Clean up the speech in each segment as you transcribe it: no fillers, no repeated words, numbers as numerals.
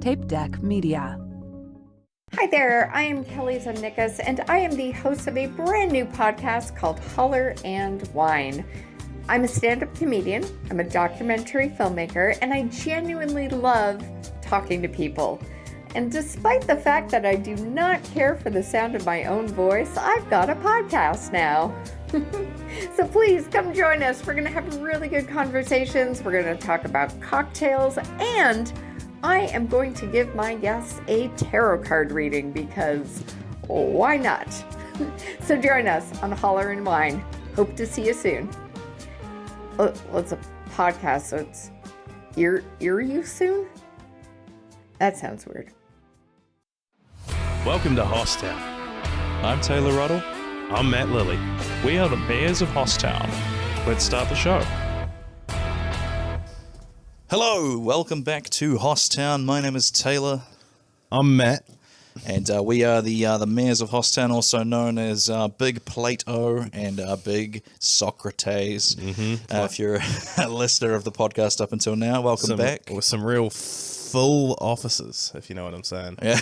Tape Deck Media. Hi there, I am Kelly Zemnickas, and I am the host of a brand new podcast called Holler and Wine. I'm a stand-up comedian, I'm a documentary filmmaker, and I genuinely love talking to people. And despite the fact that I do not care for the sound of my own voice, I've got a podcast now. So please come join us. We're going to have really good conversations. We're going to talk about cocktails, and I am going to give my guests a tarot card reading because why not? So join us on Holler and Wine. Hope to see you soon. Well, it's a podcast, so it's hear you soon? That sounds weird. Welcome to Hosstown. I'm Taylor Ruddle. I'm Matt Lilly. We are the Mayors of Hosstown. Let's start the show. Hello, welcome back to Hosstown. My name is Taylor. I'm Matt. And we are the Mayors of Hosstown, also known as Big Plato and Big Socrates. If you're a listener of the podcast up until now, welcome back. With some real full officers, if you know what I'm saying. Yeah.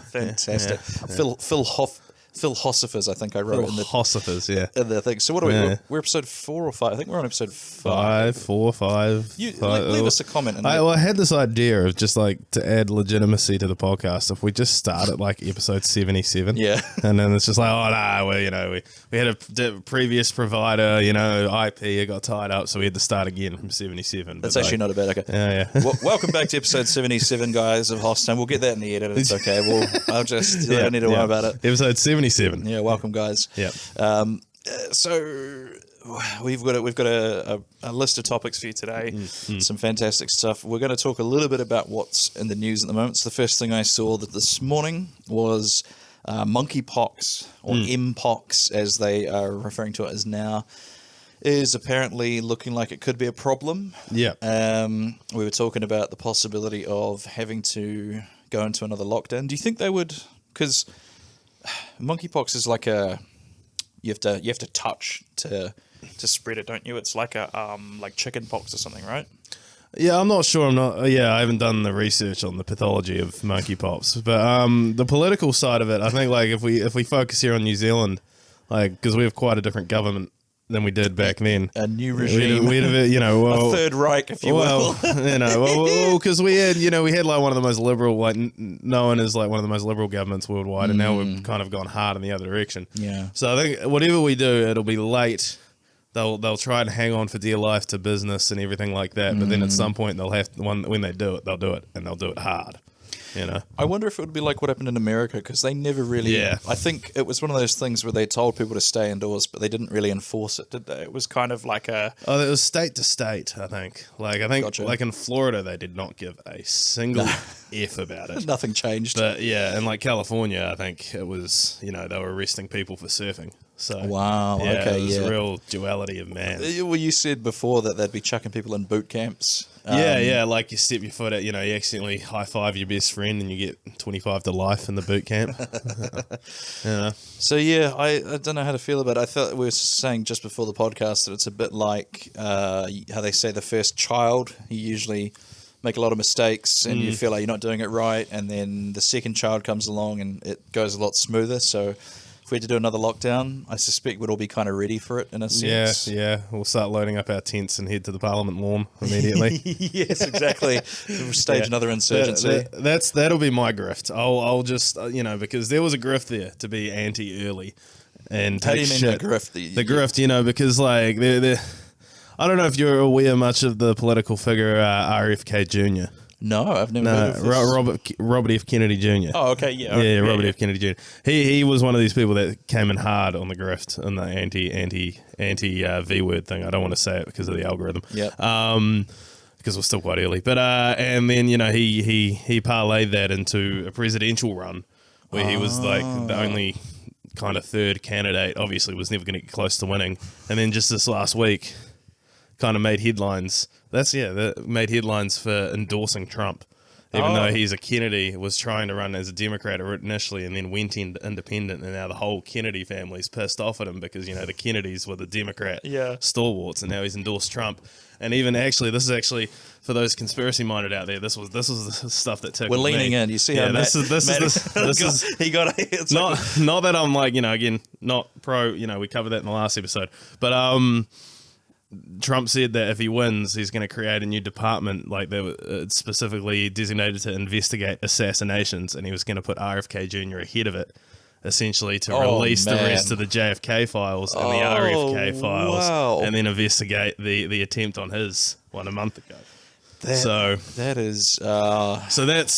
Fantastic. Yeah. Phil Hossifers, I think I wrote in the Hossifers, yeah. In the thing. So what are we? We're episode 4 or 5? I think we're on episode 5. 5. Leave us a comment. I had this idea of just like to add legitimacy to the podcast. If we just start at like episode 77, yeah, and then it's just like, oh no, well, we had a previous provider, IP, it got tied up, so we had to start again from 77. That's actually not a bad. Okay. Yeah. Welcome back to episode 77, guys, of Hosstown. We'll get that in the edit. It's okay. I don't need to worry about it. Episode 77. Yeah, welcome, guys. Yeah. So we've got a list of topics for you today. Some fantastic stuff. We're going to talk a little bit about what's in the news at the moment. So the first thing I saw this morning was monkeypox, or mpox, as they are referring to it as now, is apparently looking like it could be a problem. Yeah. We were talking about the possibility of having to go into another lockdown. Do you think they would? Because monkeypox is like you have to touch to spread it, don't you? It's like like chicken pox or something, right? Yeah, I'm not sure. I haven't done the research on the pathology of monkeypox, but the political side of it, I think, like if we focus here on New Zealand, like because we have quite a different government than we did back then. A new regime. We'd have, a Third Reich, if you will. Because we had like one of the most liberal, like known as like one of the most liberal governments worldwide, and now we've kind of gone hard in the other direction. Yeah. So I think whatever we do, it'll be late. They'll try and hang on for dear life to business and everything like that, but then at some point they'll have when they do it, they'll do it, and they'll do it hard. I wonder if it would be like what happened in America, because they never really. Yeah. I think it was one of those things where they told people to stay indoors, but they didn't really enforce it, did they? It was kind of like a. Oh, it was state to state, I think. Gotcha. Like in Florida, they did not give a single F about it. Nothing changed. But yeah, and like California, I think it was, they were arresting people for surfing. So wow, yeah, okay, it was a real duality of man. Well, you said before that they'd be chucking people in boot camps. Yeah, like you step your foot out, you accidentally high five your best friend and you get 25 to life in the boot camp. So yeah, I don't know how to feel about it. I thought we were saying just before the podcast that it's a bit like how they say the first child, you usually make a lot of mistakes and you feel like you're not doing it right, and then the second child comes along and it goes a lot smoother. So if we had to do another lockdown, I suspect we'd all be kind of ready for it in a sense. Yeah. We'll start loading up our tents and head to the Parliament lawn immediately. Yes, exactly. We'll stage another insurgency. That'll be my grift. I'll just, because there was a grift there to be anti-early and How take do you mean shit. the grift? The grift, because like they're I don't know if you're aware much of the political figure RFK Jr. No, I've never heard of this. Robert F. Kennedy Jr. Oh, okay, yeah. Yeah, Robert F. Kennedy Jr. He was one of these people that came in hard on the grift and the anti V word thing. I don't want to say it because of the algorithm. Yeah. Because we're still quite early. But and then he parlayed that into a presidential run where he was like the only kind of third candidate. Obviously, was never going to get close to winning. And then just this last week, kind of made headlines. That made headlines for endorsing Trump, even though he's a Kennedy, was trying to run as a Democrat initially and then went independent, and now the whole Kennedy family's pissed off at him because, the Kennedys were the Democrat stalwarts, and now he's endorsed Trump. And even actually, this is actually for those conspiracy minded out there. This was the stuff that tickled We're leaning me. in. You see Yeah, how this is he got it's not that I'm like, again, not pro, we covered that in the last episode, but Trump said that if he wins, he's going to create a new department like that specifically designated to investigate assassinations, and he was going to put RFK Jr. ahead of it, essentially to release the rest of the JFK files and the RFK files, and then investigate the attempt on his one a month ago. So that's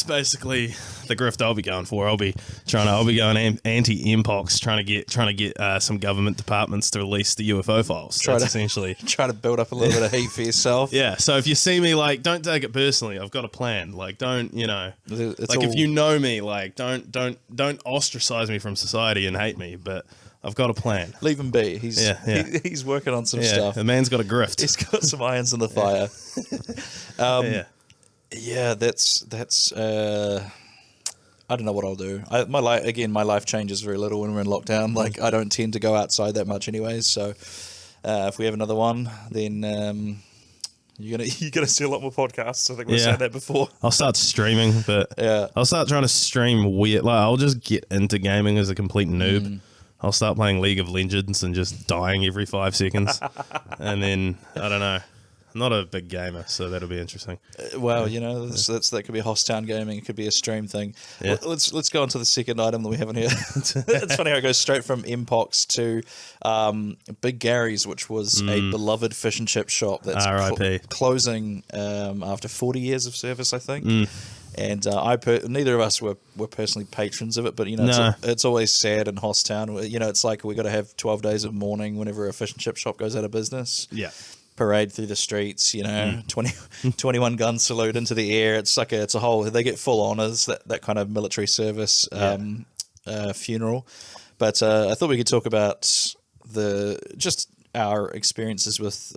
basically the grift I'll be going for. I'll be going anti-Mpox, trying to get some government departments to release the UFO files. Essentially try to build up a little bit of heat for yourself. Yeah. So if you see me, like, don't take it personally. I've got a plan. Like, don't if you know me, like, don't ostracize me from society and hate me. But I've got a plan. Leave him be. He's working on some stuff. The man's got a grift. He's got some irons in the fire. That's. I don't know what I'll do. My life changes very little when we're in lockdown. Like, I don't tend to go outside that much, anyways. So, if we have another one, then you're gonna see a lot more podcasts. I think we've said that before. I'll start streaming, but I'll start trying to stream weird. Like, I'll just get into gaming as a complete noob. I'll start playing League of Legends and just dying every 5 seconds. And then, I don't know. I'm not a big gamer, so that'll be interesting. That could be Hosstown gaming. It could be a stream thing. Yeah. Let's go on to the second item that we have in here. It's funny how it goes straight from Mpox to Big Gary's, which was a beloved fish and chip shop that's closing after 40 years of service, I think. And neither of us were personally patrons of it, but it's always sad in Hosstown. It's like we got to have 12 days of mourning whenever a fish and chip shop goes out of business. Yeah, parade through the streets. 21 gun salute into the air. It's like it's a whole. They get full honors, that kind of military service funeral. But I thought we could talk about our experiences with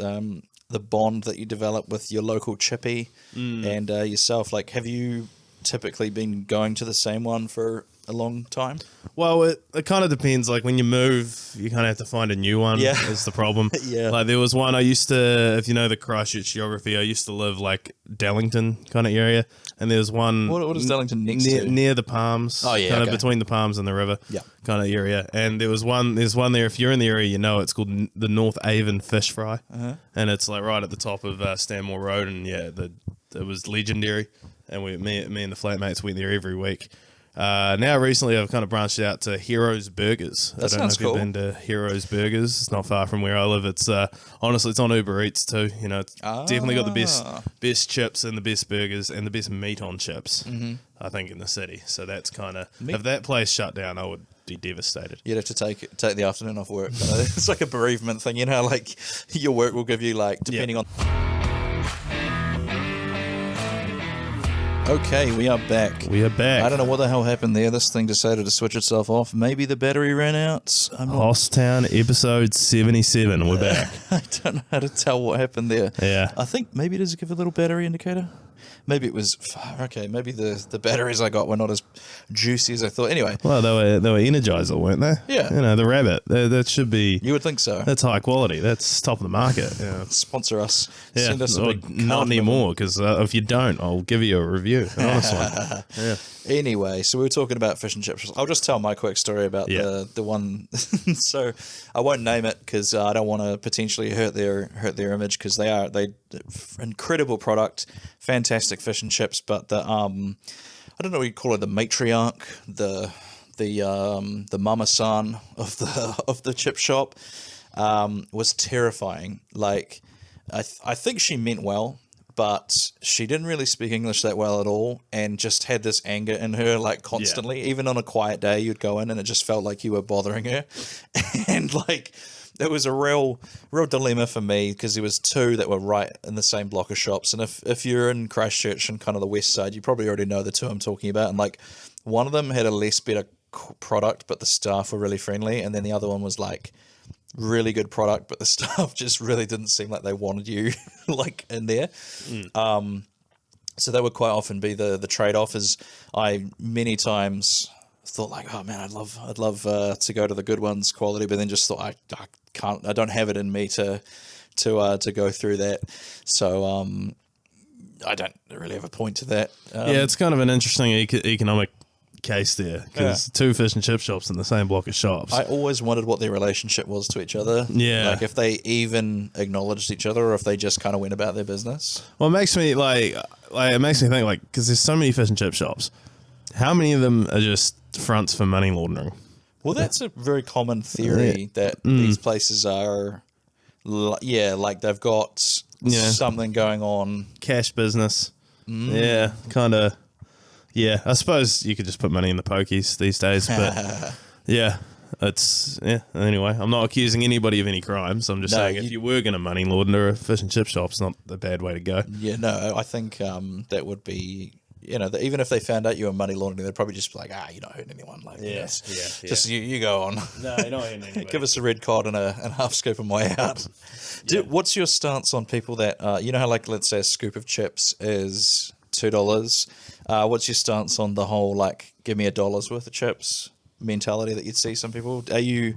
the bond that you develop with your local chippy and yourself. Like, have you typically been going to the same one for a long time? Well, it kind of depends. Like, when you move, you kind of have to find a new one. Yeah, is the problem. Yeah, like there was one I used to, if you know the Christchurch geography, I used to live like Dallington kind of area, and there's one. What is Dallington next to? Near the Palms. Oh yeah, kind of between the Palms and the river. Yeah, kind of area. And there's one there. If you're in the area, it's called the North Avon Fish Fry, and it's like right at the top of Stanmore Road, and it was legendary. And me and the flatmates went there every week. Now recently I've kind of branched out to Heroes Burgers. That sounds cool. You've been to Heroes Burgers. It's not far from where I live. It's honestly, it's on Uber Eats too. It's definitely got the best chips and the best burgers and the best meat on chips, I think, in the city. So that's kind of, if that place shut down, I would be devastated. You'd have to take the afternoon off work. It's like a bereavement thing, like your work will give you, like, depending on. Okay, we are back. I don't know what the hell happened there. This thing decided to switch itself off. Maybe the battery ran out. Hosstown episode 77. We're back. I don't know how to tell what happened there. Yeah. I think maybe does it give a little battery indicator? Maybe it was maybe the batteries I got were not as juicy as I thought. Anyway, well, they were Energizer, weren't they? Yeah, the Rabbit. That should be. You would think so. That's high quality. That's top of the market. Yeah. Sponsor us. Yeah. Send us a big not anymore, because if you don't, I'll give you a review. An honest one. Yeah. Anyway, so we were talking about fish and chips. I'll just tell my quick story about the one. So I won't name it because I don't want to potentially hurt their image, because they incredible product, fantastic fish and chips, but the I don't know what you call it, the matriarch, the mama-san of the chip shop was terrifying. Like, I think she meant well, but she didn't really speak English that well at all, and just had this anger in her, like, constantly. Even on a quiet day, you'd go in and it just felt like you were bothering her. And, like, it was a real dilemma for me, because there was two that were right in the same block of shops. And if you're in Christchurch and kind of the west side, you probably already know the two I'm talking about. And, like, one of them had a less better product, but the staff were really friendly. And then the other one was, like, really good product, but the staff just really didn't seem like they wanted you like in there. So that would quite often be the trade-off. Is I many times thought, like, oh man, I'd love to go to the good ones quality, but then just thought I don't have it in me to to go through that. So I don't really have a point to that. Yeah, it's kind of an interesting economic case there because two fish and chip shops in the same block of shops. I always wondered what their relationship was to each other. Yeah. Like if they even acknowledged each other or if they just kind of went about their business. Well, it makes me it makes me think because there's so many fish and chip shops. How many of them are just fronts for money laundering? Well, that's a very common theory that these places are, like they've got something going on. Cash business. Yeah, kind of. Yeah, I suppose you could just put money in the pokies these days, but yeah, it's Anyway, I'm not accusing anybody of any crimes. I'm just saying if you were going to money launder a fish and chip shop's not the bad way to go. Yeah, no, I think that would be. Even if they found out you were money laundering, they'd probably just be like, you're not hurting anyone. Like, just you go on. No, you're not hurting anybody. Give us a red card and a half scoop on way out. What's your stance on people that, how, like, let's say a scoop of chips is $2? What's your stance on the whole, like, give me $1 worth of chips mentality that you'd see some people? Did you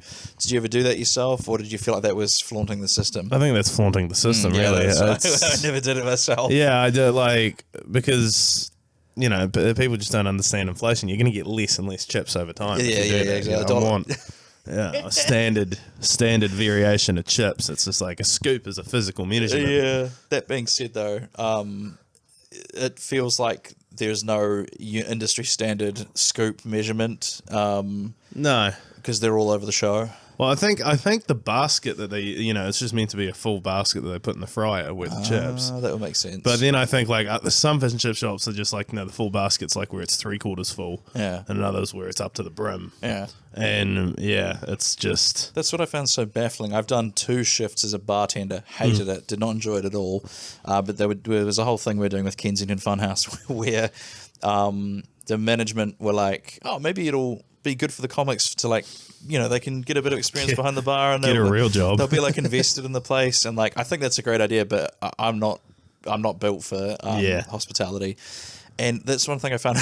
ever do that yourself, or did you feel like that was flaunting the system? I think that's flaunting the system, really. I never did it myself. Yeah, I do, because... people just don't understand inflation. You're going to get less and less chips over time. Yeah, exactly. I want a standard variation of chips. It's just like a scoop is a physical measurement. Yeah. That being said, though, it feels like there's no industry standard scoop measurement. No, because they're all over the show. Well, I think the basket that they, it's just meant to be a full basket that they put in the fryer with chips. That would make sense. But then I think some fish and chip shops are just like, the full basket's like where it's 3/4 full. Yeah. And others where it's up to the brim. Yeah. And it's just... That's what I found so baffling. I've done 2 shifts as a bartender, hated it, did not enjoy it at all. But there was a whole thing we were doing with Kensington Funhouse where the management were like, maybe it'll be good for the comics to, like, they can get a bit of experience behind the bar and get a real job. They'll be like invested in the place, and like I think that's a great idea, but I'm not built for hospitality, and that's one thing I found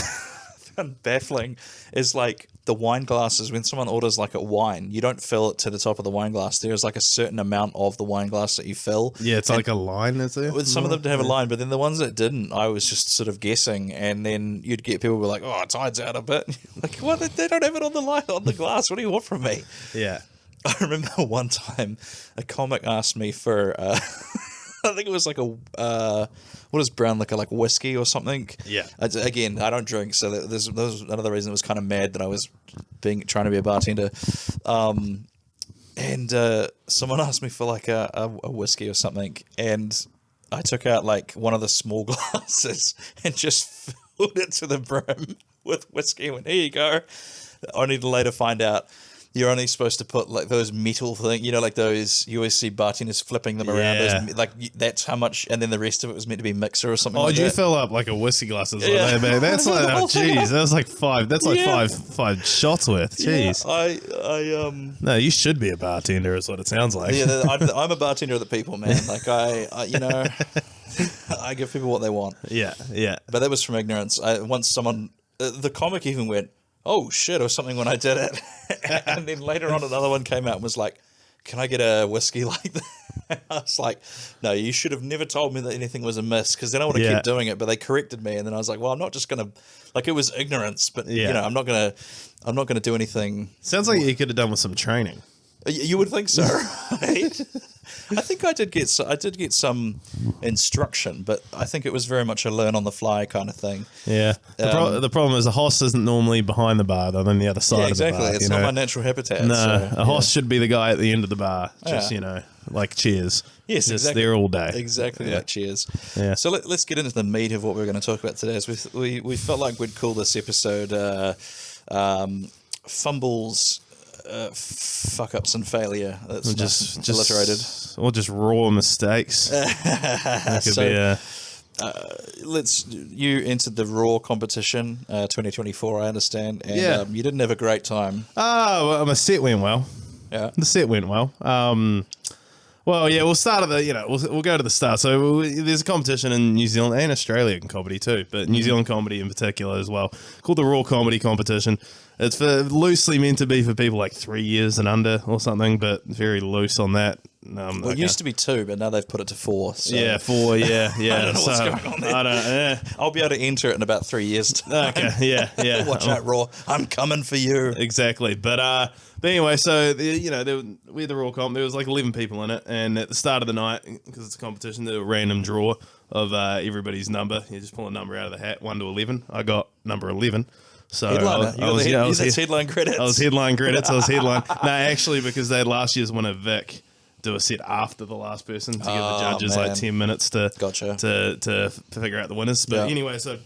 baffling is like the wine glasses. When someone orders like a wine, you don't fill it to the top of the wine glass. There's like a certain amount of the wine glass that you fill. Yeah, it's like a line, is there? With some of them to have a line, but then the ones that didn't, I was just sort of guessing, and then you'd get people who were like, it tides out a bit. Like, what? They don't have it on the line on the glass. What do you want from me? Yeah. I remember one time a comic asked me for I think it was like what is brown liquor, like whiskey or something? Yeah. Again, I don't drink, so that was another reason it was kind of mad that I was trying to be a bartender. And someone asked me for like a whiskey or something, and I took out like one of the small glasses and just filled it to the brim with whiskey. And went, here you go. Only to later find out you're only supposed to put like those metal things, like those, you always see bartenders flipping them around. Yeah. Those, that's how much, and then the rest of it was meant to be mixer or something. Oh, like did you that. fill up like a whiskey glass? Like Yeah. that, man? That's like, The whole thing. jeez, that's like 5. That's like five shots worth. Jeez. Yeah, No, you should be a bartender, is what it sounds like. yeah, I'm a bartender of the people, man. Like I give people what they want. Yeah. But that was from ignorance. Once someone, the comic even went, oh shit, or something when I did it. And then later on another one came out and was like, can I get a whiskey like that? I was like, no, you should have never told me that anything was amiss, because then I would have kept doing it. But they corrected me, and then I was like, well, I'm not just gonna, like, it was ignorance, but I'm not gonna do anything. Sounds like you could have done with some training. You would think so, right? I think I did get some instruction, but I think it was very much a learn on the fly kind of thing. Yeah. The problem is a host isn't normally behind the bar, though, on the other side of the bar. It's not my natural habitat. No, so, a host should be the guy at the end of the bar, just, like Cheers. Yes, just exactly. there all day. Exactly like Cheers. Yeah. So let's get into the meat of what we're going to talk about today. As we felt like we'd call this episode Fumbles, fuck ups and failure. That's just alliterated. Or just raw mistakes. That could be you entered the Raw competition 2024, I understand, and you didn't have a great time. Well, my set went well. Yeah. The set went well. Well, yeah, we'll start at the, we'll go to the start. So there's a competition in New Zealand and Australian comedy too, but New Zealand comedy in particular as well, called the Raw Comedy Competition. It's loosely meant to be for people like 3 years and under or something, but very loose on that. Well, it used to be 2, but now they've put it to 4. So. Yeah, 4. Yeah. I don't know what's going on there. I don't. Yeah. I'll be able to enter it in about 3 years' time. Okay. Yeah. Watch out, Raw. I'm coming for you. Exactly. But anyway, so we had the Raw comp. There was like 11 people in it, and at the start of the night, because it's a competition, there was a random draw of everybody's number. You just pull a number out of the hat, 1 to 11. I got number 11. So Headliner. I was headline credits. I was headline credits. I was headline. No, actually, because they had last year's winner Vic do a set after the last person to give the judges like 10 minutes to figure out the winners. But anyway, so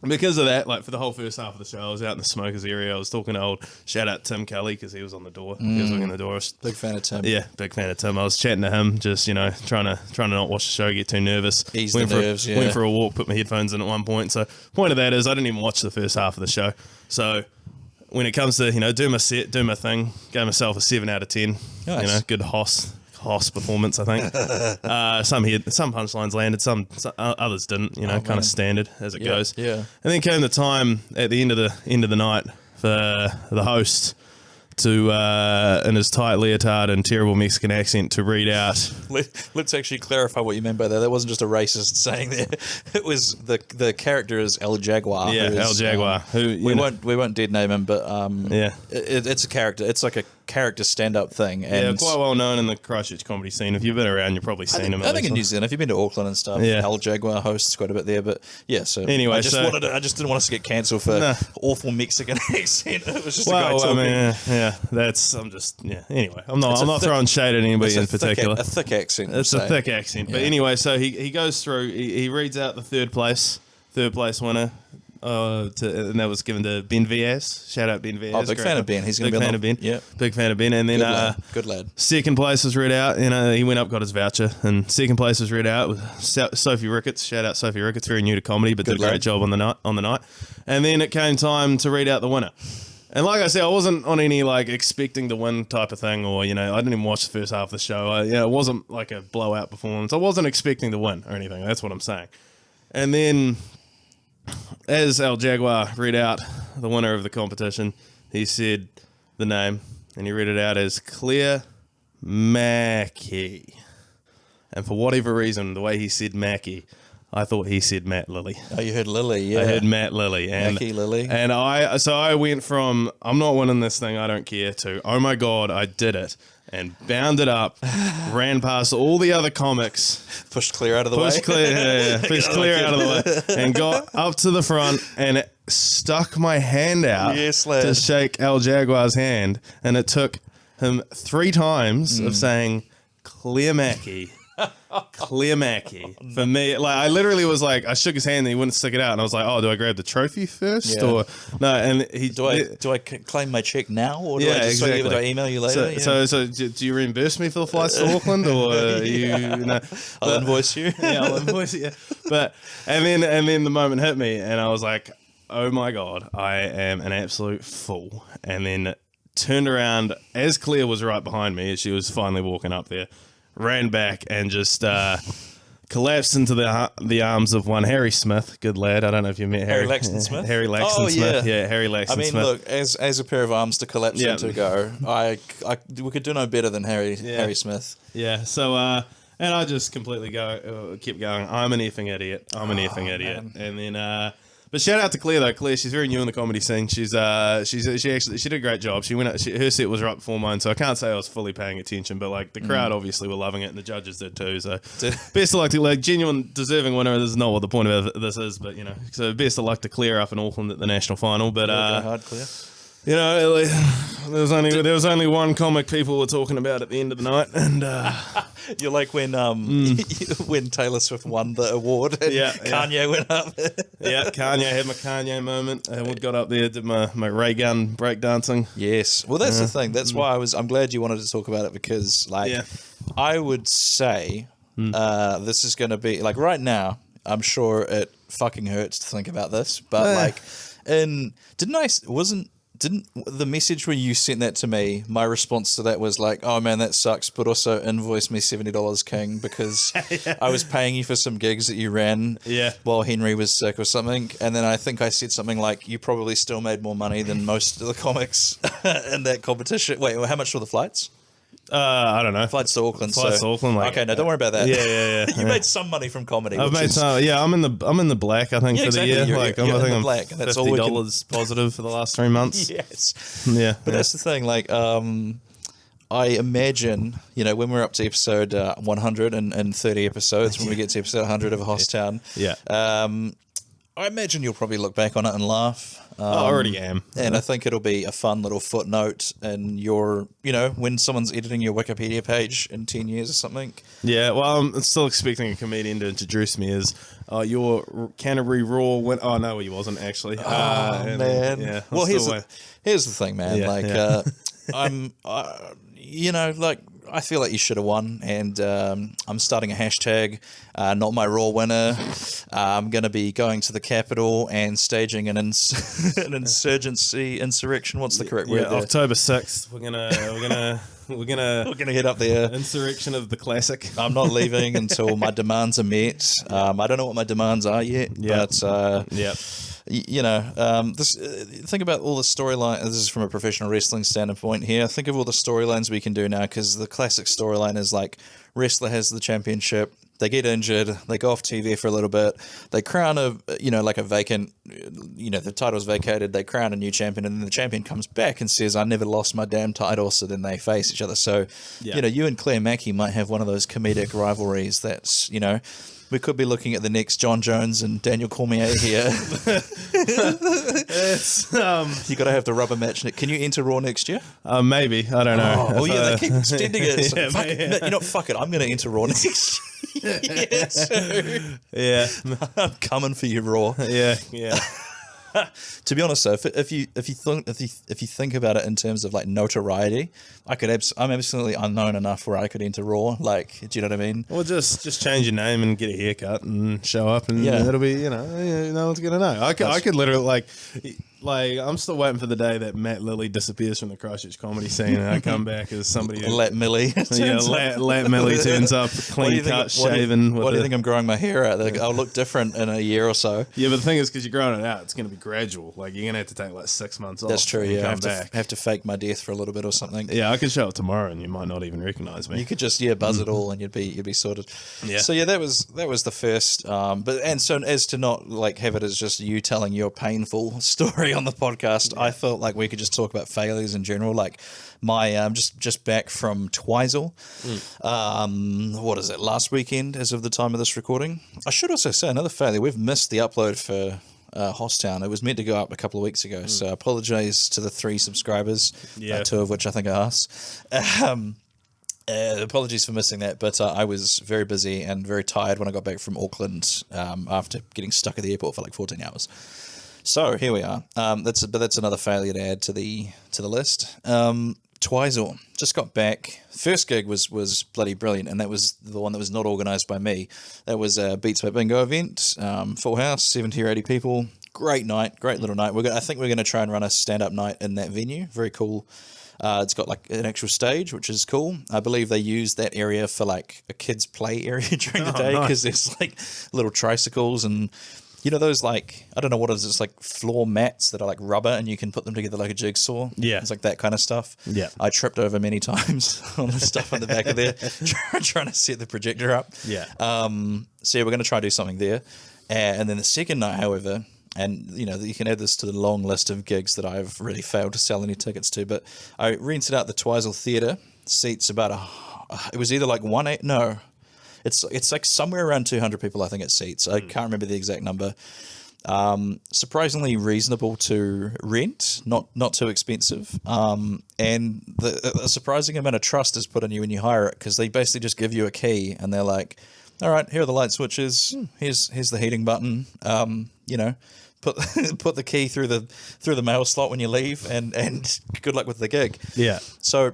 because of that, like for the whole first half of the show, I was out in the smokers area. I was talking to shout out Tim Kelly because he was on the door. He was looking at the door. Big fan of Tim. Yeah, big fan of Tim. I was chatting to him, just trying to not watch the show, get too nervous. Ease the nerves. Went for a walk, put my headphones in at one point. So point of that is I didn't even watch the first half of the show. So when it comes to do my set, do my thing, gave myself a 7 out of 10. Nice. Good Hoss performance, I think. Some punchlines landed, some others didn't. Kind of standard as it goes. Yeah. And then came the time at the end of the night for the host to, in his tight leotard and terrible Mexican accent, to read out. Let's actually clarify what you meant by that. That wasn't just a racist saying there. It was the character is El Jaguar. Yeah, El Jaguar. We won't dead name him, but it's a character. It's like a character stand-up thing. And quite well known in the Christchurch comedy scene. If you've been around, you've probably seen him. I think in New Zealand, if you've been to Auckland and stuff, El Jaguar hosts quite a bit there. But yeah, so anyway, I just didn't want us to get cancelled for awful Mexican accent. It was just a guy talking. Anyway, I'm not throwing shade at anybody in particular. A thick accent. It's a thick accent. But anyway, so he goes through. He reads out the third place winner. And that was given to Ben Vias. Shout out Ben Vias. Oh, big fan of Ben. He's going to be on the... Ben. Yeah. Big fan of Ben. And then good lad. Second place was read out. He went up, got his voucher. And second place was read out with Sophie Ricketts. Shout out Sophie Ricketts. Very new to comedy, but did a great job on the night. And then it came time to read out the winner. And like I said, I wasn't on any expecting to win type of thing, or I didn't even watch the first half of the show. It wasn't like a blowout performance. I wasn't expecting to win or anything. That's what I'm saying. And then, as El Jaguar read out the winner of the competition, he said the name, and he read it out as Claire Mackey. And for whatever reason, the way he said Mackey, I thought he said Matt Lilly. Oh, you heard Lilly, yeah. I heard Matt Lilly. Mackey Lilly. And I went from, I'm not winning this thing, I don't care, to, oh my God, I did it. And bounded up, ran past all the other comics. Pushed Claire out of the way. Pushed Claire out of the way. And got up to the front and stuck my hand out to shake El Jaguar's hand. And it took him 3 times of saying, Claire Mackey. Claire Mackey. For me, I literally was like, I shook his hand and he wouldn't stick it out, and I was like, oh, do I grab the trophy first or no? And he do I claim my check now, or do I just do I email you later? So do you reimburse me for the flights to Auckland, or I'll invoice you. Yeah, I'll invoice you. But and then the moment hit me, and I was like, oh my God, I am an absolute fool. And then turned around as Claire was right behind me as she was finally walking up there. Ran back and just collapsed into the arms of one Harry Smith. Good lad. I don't know if you met Harry Laxton Smith. Harry Laxton Smith. Yeah, Harry Laxton Smith. I mean, look, as a pair of arms to collapse into go, we could do no better than Harry Smith. Yeah. So and I just completely kept going. I'm an effing idiot. Man. And then. But shout out to Claire though. Claire, she's very new in the comedy scene. She did a great job. She went out, her set was right before mine, so I can't say I was fully paying attention. But the crowd obviously were loving it, and the judges did too. So best of luck to genuine deserving winner. This is not what the point of this is, but so best of luck to Claire up in Auckland at the national final. But hard, Claire. There was only one comic people were talking about at the end of the night, and you're like when when Taylor Swift won the award, and Kanye went up. Kanye had my Kanye moment. I got up there, did my Ray Gun breakdancing. Yes, well that's the thing. That's why I'm glad you wanted to talk about it, because I would say this is going to be right now. I'm sure it fucking hurts to think about this, but didn't the message when you sent that to me, my response to that was like, oh man, that sucks, but also invoice me $70, King, because I was paying you for some gigs that you ran while Henry was sick or something. And then I think I said something like, you probably still made more money than most of the comics in that competition. Wait, how much were the flights? I don't know. Flights to Auckland. Flights to Auckland. Like, okay, no, don't worry about that. Yeah. You made some money from comedy. I've made some. Yeah, I'm in the black. I think Yeah, for exactly. the year. You're Like in I think the I'm black. That's all we can- $50 positive for the last 3 months. Yes. Yeah, But that's the thing, like, I imagine, when we're up to episode 130 episodes, when we get to episode 100 of Hosstown, I imagine you'll probably look back on it and laugh. I already am. And I think it'll be a fun little footnote in your, when someone's editing your Wikipedia page in 10 years or something. Yeah, well, I'm still expecting a comedian to introduce me as your Canterbury Raw went. Oh, no, he wasn't actually. Man. Yeah. Well, here's the thing, man. Yeah, I'm, I feel like you should have won, and I'm starting a hashtag, not my Raw winner. I'm going to be going to the Capitol and staging an insurrection. What's the correct word there? October 6th. We're gonna head up there. Insurrection of the classic. I'm not leaving until my demands are met. I don't know what my demands are yet, but think about all the storyline. This is from a professional wrestling standpoint here. Think of all the storylines we can do now, because the classic storyline is like wrestler has the championship, they get injured, they go off TV for a little bit, they crown a vacant, the title's vacated, they crown a new champion, and then the champion comes back and says, I never lost my damn title, so then they face each other. So, you and Claire Mackey might have one of those comedic rivalries that's, we could be looking at the next John Jones and Daniel Cormier here. It's You got to have the rubber match. Can you enter Raw next year? maybe, I don't know. They keep extending it. So Yeah, fuck mate, it. No, fuck it. I'm going to enter Raw next year. Yeah, I'm coming for you, Raw. yeah. To be honest, though, if you think about it in terms of like notoriety, I'm absolutely unknown enough where I could enter Raw. Like, do you know what I mean? Well, just change your name and get a haircut and show up, and it'll be no one's gonna know. I could literally like I'm still waiting for the day that Matt Lilly disappears from the Christchurch comedy scene and I come back as somebody who, Lat Millie. Lat Millie turns up, clean cut, shaven. What do you think I'm growing my hair out? I'll look different in a year or so. Yeah, but the thing is, because you're growing it out, it's going to be gradual. Like, you're going to have to take like 6 months off. That's true. And Yeah, come I have to fake my death for a little bit or something. Yeah, I could show up tomorrow and you might not even recognize me. You could just buzz it all and you'd be sorted. Yeah. So that was the first. So as to not like have it as just you telling your painful story on the podcast, I felt like we could just talk about failures in general. Like my just back from Twizel. What is it? Last weekend, as of the time of this recording. I should also say another failure. We've missed the upload for Hosstown. It was meant to go up a couple of weeks ago, so I apologise to the 3 subscribers, 2 of which I think are us. Apologies for missing that, but I was very busy and very tired when I got back from Auckland after getting stuck at the airport for like 14 hours. So here we are. That's another failure to add to the list. Twizel, just got back. First gig was bloody brilliant, and that was the one that was not organised by me. That was a Beats by Bingo event, full house, 70 or 80 people. Great night, great little night. I think we're going to try and run a stand-up night in that venue. Very cool. It's got like an actual stage, which is cool. I believe they use that area for like a kids' play area during the day, because there's like little tricycles and those like, I don't know what it is, it's like floor mats that are like rubber and you can put them together like a jigsaw. Yeah. It's like that kind of stuff. Yeah. I tripped over many times on the stuff on the back of there, trying to set the projector up. Yeah. So we're going to try to do something there. And then the second night, however, and you can add this to the long list of gigs that I've really failed to sell any tickets to, but I rented out the Twizel Theatre, seats about it was either like it's like somewhere around 200 people, I think it seats. I can't remember the exact number. Surprisingly reasonable to rent, not too expensive. And a surprising amount of trust is put in you when you hire it, because they basically just give you a key and they're like, all right, here are the light switches. Here's the heating button. Put the key through the mail slot when you leave, and good luck with the gig. Yeah. So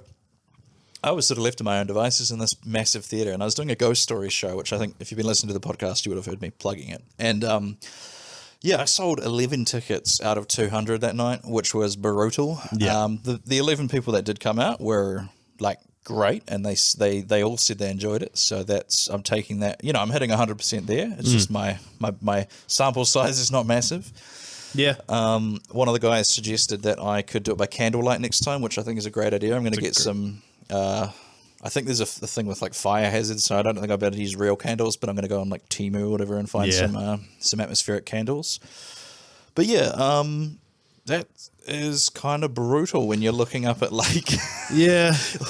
I was sort of left to my own devices in this massive theatre, and I was doing a ghost story show, which I think if you've been listening to the podcast, you would have heard me plugging it. And I sold 11 tickets out of 200 that night, which was brutal. Yeah. The 11 people that did come out were like great, and they all said they enjoyed it. So I'm taking that. I'm hitting 100% there. It's just my sample size is not massive. Yeah. One of the guys suggested that I could do it by candlelight next time, which I think is a great idea. I'm going to get some I think there's a thing with like fire hazards, so I don't think I'll be able to use real candles, but I'm going to go on like Temu or whatever and find some atmospheric candles. But yeah, that is kind of brutal when you're looking up at like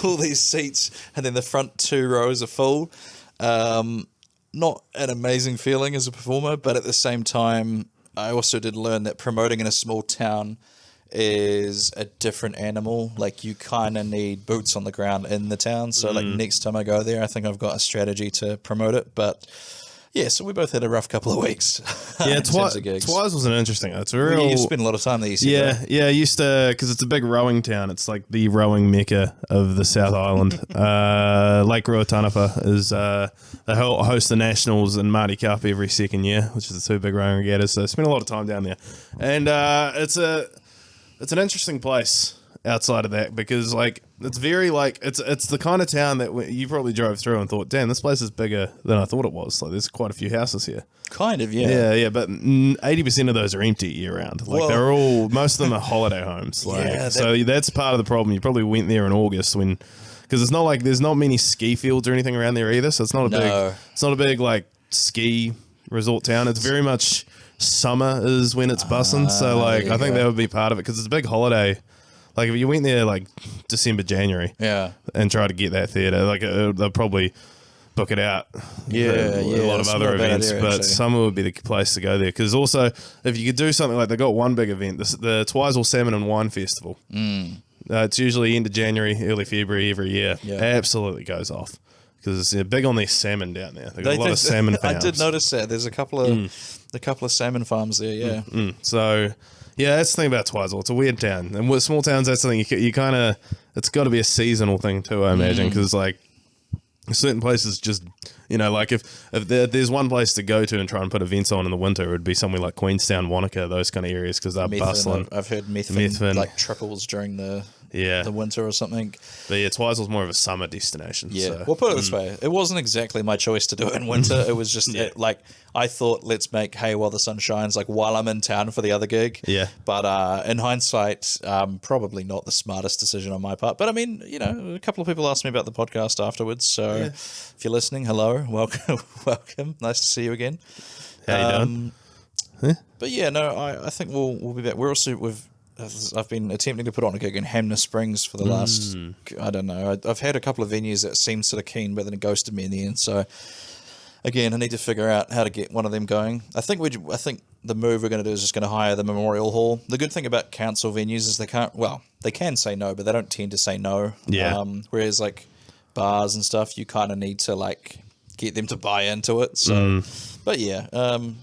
all these seats and then the front 2 rows are full. Not an amazing feeling as a performer, but at the same time, I also did learn that promoting in a small town is a different animal. Like, you kind of need boots on the ground in the town. So like next time I go there, I think I've got a strategy to promote it. But yeah, so we both had a rough couple of weeks. Yeah, Twizel was an interesting. It's a real. You spend a lot of time there. I used to, because it's a big rowing town. It's like the rowing mecca of the South Island. Lake Ruatanapa is they host the nationals in Mardi Cup every second year, which is the 2 big rowing regattas. So I spent a lot of time down there, and it's an interesting place outside of that, because like it's very like it's the kind of town that you probably drove through and thought, damn, this place is bigger than I thought it was. Like, there's quite a few houses here. Kind of, yeah. Yeah, but 80% of those are empty year round. Like, they're all, most of them are holiday homes. Like, so that's part of the problem. You probably went there in August because it's not like there's not many ski fields or anything around there either. So it's not a big like ski resort town. It's very much summer is when it's bussing. So like, I think that would be part of it, because it's a big holiday. Like, if you went there like December, January, and try to get that theatre, like they'll probably book it out. A lot of other events, but summer would be the place to go there. Because also, if you could do something like, they got one big event, the Twizel Salmon and Wine Festival. It's usually end of January, early February every year. Absolutely goes off, because they're big on their salmon down there. They've got a lot of salmon farms. I did notice that. There's a couple of salmon farms there. So. Yeah, that's the thing about Twizel. It's a weird town. And with small towns, that's the thing. You kind of... It's got to be a seasonal thing too, I imagine, because like certain places just... You know, like if there's one place to go to and try and put events on in the winter, it would be somewhere like Queenstown, Wanaka, those kind of areas, because they're bustling. I've heard Methven like triples during the winter or something. But yeah, Twizel's more of a summer destination. Yeah, so. Well, put it this way. It wasn't exactly my choice to do it in winter. It was just like, I thought, let's make hay while the sun shines, like while I'm in town for the other gig. Yeah. But in hindsight, probably not the smartest decision on my part. But I mean, you know, a couple of people asked me about the podcast afterwards. So if you're listening, hello, welcome. Nice to see you again. How you doing? But yeah, no, I think we'll be back. I've been attempting to put on a gig in Hamner Springs for the last, I don't know. I've had a couple of venues that seemed sort of keen, but then it ghosted me in the end. So again, I need to figure out how to get one of them going. I think the move we're going to do is just going to hire the Memorial Hall. The good thing about council venues is they can say no, but they don't tend to say no. Yeah. Whereas like bars and stuff, you kind of need to like get them to buy into it. So, but yeah,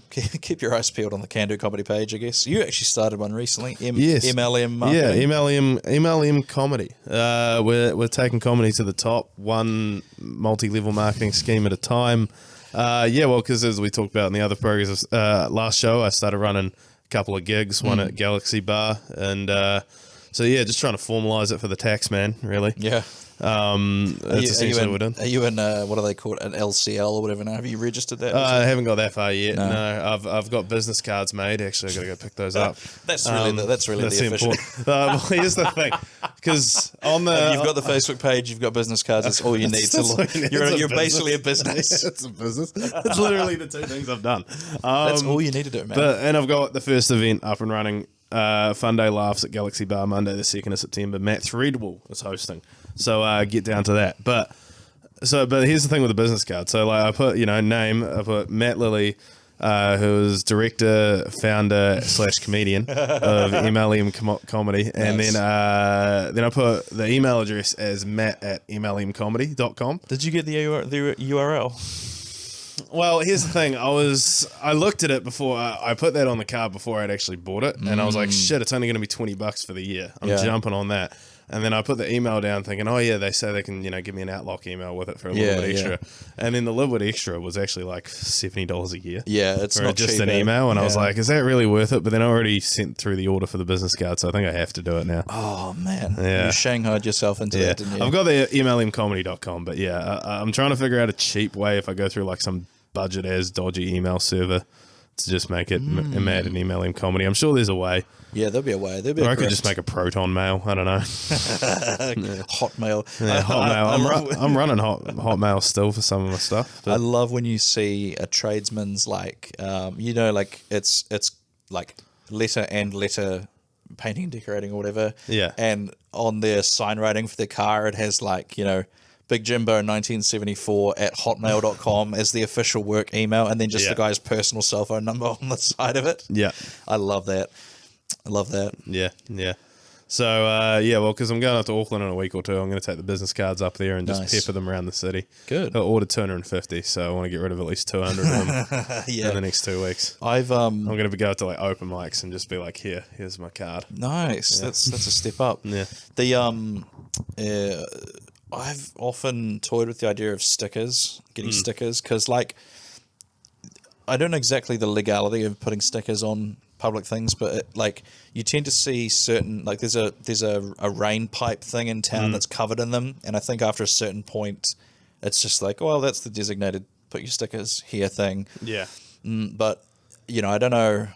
keep your eyes peeled on the Can Do Comedy page, I guess. You actually started one recently. MLM marketing. Yeah, MLM comedy. We're taking comedy to the top, one multi-level marketing scheme at a time. Because as we talked about in the other programs, last show, I started running a couple of gigs, one at Galaxy Bar, and just trying to formalize it for the tax man, really. Yeah. That's essentially what we're doing. Are you in what are they called, an LCL or whatever now? Have you registered that? I haven't got that far yet. No, I've got business cards made. Actually, I got to go pick those up. That's really the official. Here's the thing, because on the you've got the Facebook page, you've got business cards. That's all you need to. You're basically a business. It's a business. It's literally the two things I've done. That's all you need to do, man. And I've got the first event up and running. Fun Day Laughs at Galaxy Bar Monday the 2nd of September. Matt Threadwell is hosting, so get down to that. But here's the thing with the business card. So like I put name. I put Matt Lilly, who is director, founder / comedian of MLM Comedy, nice. And then I put the email address as matt@mlmcomedy.com. Did you get the URL? Well, here's the thing. I looked at it before. I put that on the card before I'd actually bought it, and I was like, shit, it's only going to be $20 for the year. I'm jumping on that. And then I put the email down thinking, oh yeah, they say they can, give me an Outlook email with it for a little bit extra. And then the little bit extra was actually like $70 a year. Yeah, it's not just cheap, an email. And I was like, is that really worth it? But then I already sent through the order for the business card, so I think I have to do it now. Oh man, you shanghaied yourself into that, didn't you? I've got the mlmcomedy.com, but I'm trying to figure out a cheap way if I go through like some budget as dodgy email server to just make it mad and email him comedy. I'm sure there's a way. Yeah, there'll be a way. There'll be Or a I could just make a Proton mail. I don't know. Hotmail. Yeah, Hotmail. I'm running Hotmail still for some of my stuff. I love when you see a tradesman's like, like it's like letter painting, decorating, or whatever. Yeah. And on their sign writing for their car, it has like, Big Jimbo 1974 at hotmail.com as the official work email, and then just the guy's personal cell phone number on the side of it. Yeah. I love that. Yeah. So, well, because I'm going up to Auckland in a week or two, I'm going to take the business cards up there and just pepper them around the city. Good. I ordered 250, so I want to get rid of at least 200 of them in the next 2 weeks. I'm going to go to like open mics and just be like, here's my card. Nice. Yeah. That's a step up. Yeah. I've often toyed with the idea of stickers, getting stickers, because like I don't know exactly the legality of putting stickers on public things, but you tend to see certain, like there's a rain pipe thing in town that's covered in them, and I think after a certain point it's just like, well, that's the designated put your stickers here thing. Yeah. But I don't know,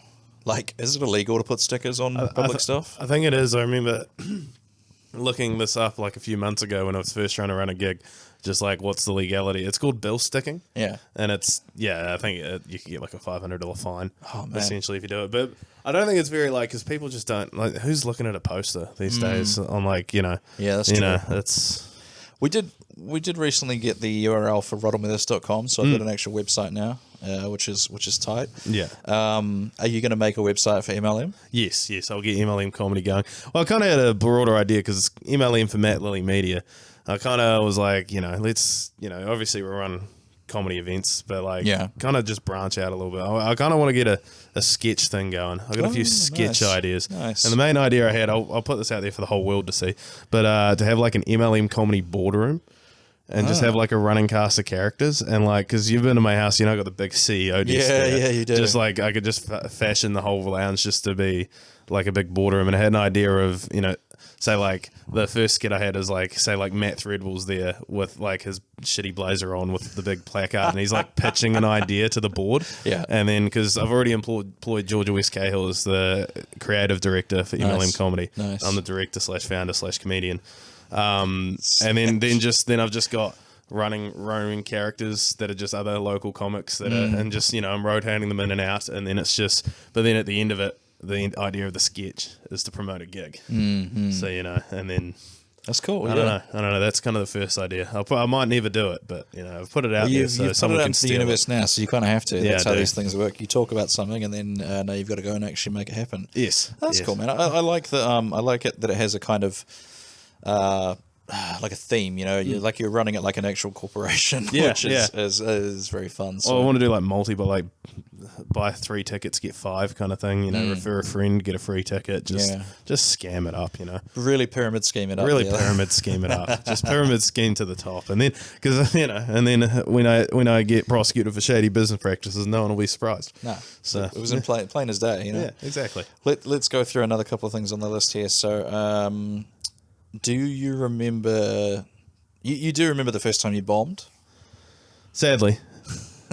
like, is it illegal to put stickers on public stuff? I think it is. I remember looking this up like a few months ago when I was first trying to run a gig, just like, what's the legality? It's called bill sticking. Yeah. And it's, I think you can get like a $500 fine, essentially, if you do it. But I don't think it's very, because people just don't, who's looking at a poster these days on, Yeah, that's true. It's... We did recently get the URL for roddlemithus.com, so I've got an actual website now, which is tight. Yeah. Are you going to make a website for MLM? Yes, I'll get MLM comedy going. Well, I kind of had a broader idea because it's MLM for Matt Lilly Media. I kind of was like, let's, obviously we run comedy events, but kind of just branch out a little bit. I kind of want to get a sketch thing going. I got a few sketch ideas. Nice. And the main idea I had, I'll put this out there for the whole world to see, but to have like an MLM comedy boardroom and just have like a running cast of characters, and because you've been to my house, I got the big CEO desk there. Yeah, you do. Just I could just fashion the whole lounge just to be like a big boardroom, and I had an idea of, say the first skit I had is say Matt Threadwell's there with his shitty blazer on with the big placard, and he's pitching an idea to the board. Yeah. And then because I've already employed Georgia West Cahill as the creative director for MLM Comedy. Nice. I'm the director / founder / comedian. And then I've just got roaming characters that are just other local comics that are, and just I'm rotating them in and out, and then it's just, but then at the end of it, the idea of the sketch is to promote a gig. So and then that's cool. I don't know. That's kind of the first idea. I might never do it, but I've put it out there so you've someone put it can out to the steal universe now, so you kind of have to. Yeah, That's I how do. these things work. You talk about something, and then now you've got to go and actually make it happen. Yes, That's cool, man. I like the I like it that it has a kind of like a theme, you're running it like an actual corporation, which is very fun. So I want to do multi, but buy 3 tickets, get 5 kind of thing, refer a friend, get a free ticket, just scam it up, really pyramid scheme it up. Really pyramid scheme it up. Just pyramid scheme to the top. And then, because, and then when I get prosecuted for shady business practices, no one will be surprised. No. So it was in plain as day, Yeah, exactly. Let's go through another couple of things on the list here. So, do you remember? You do remember the first time you bombed? Sadly,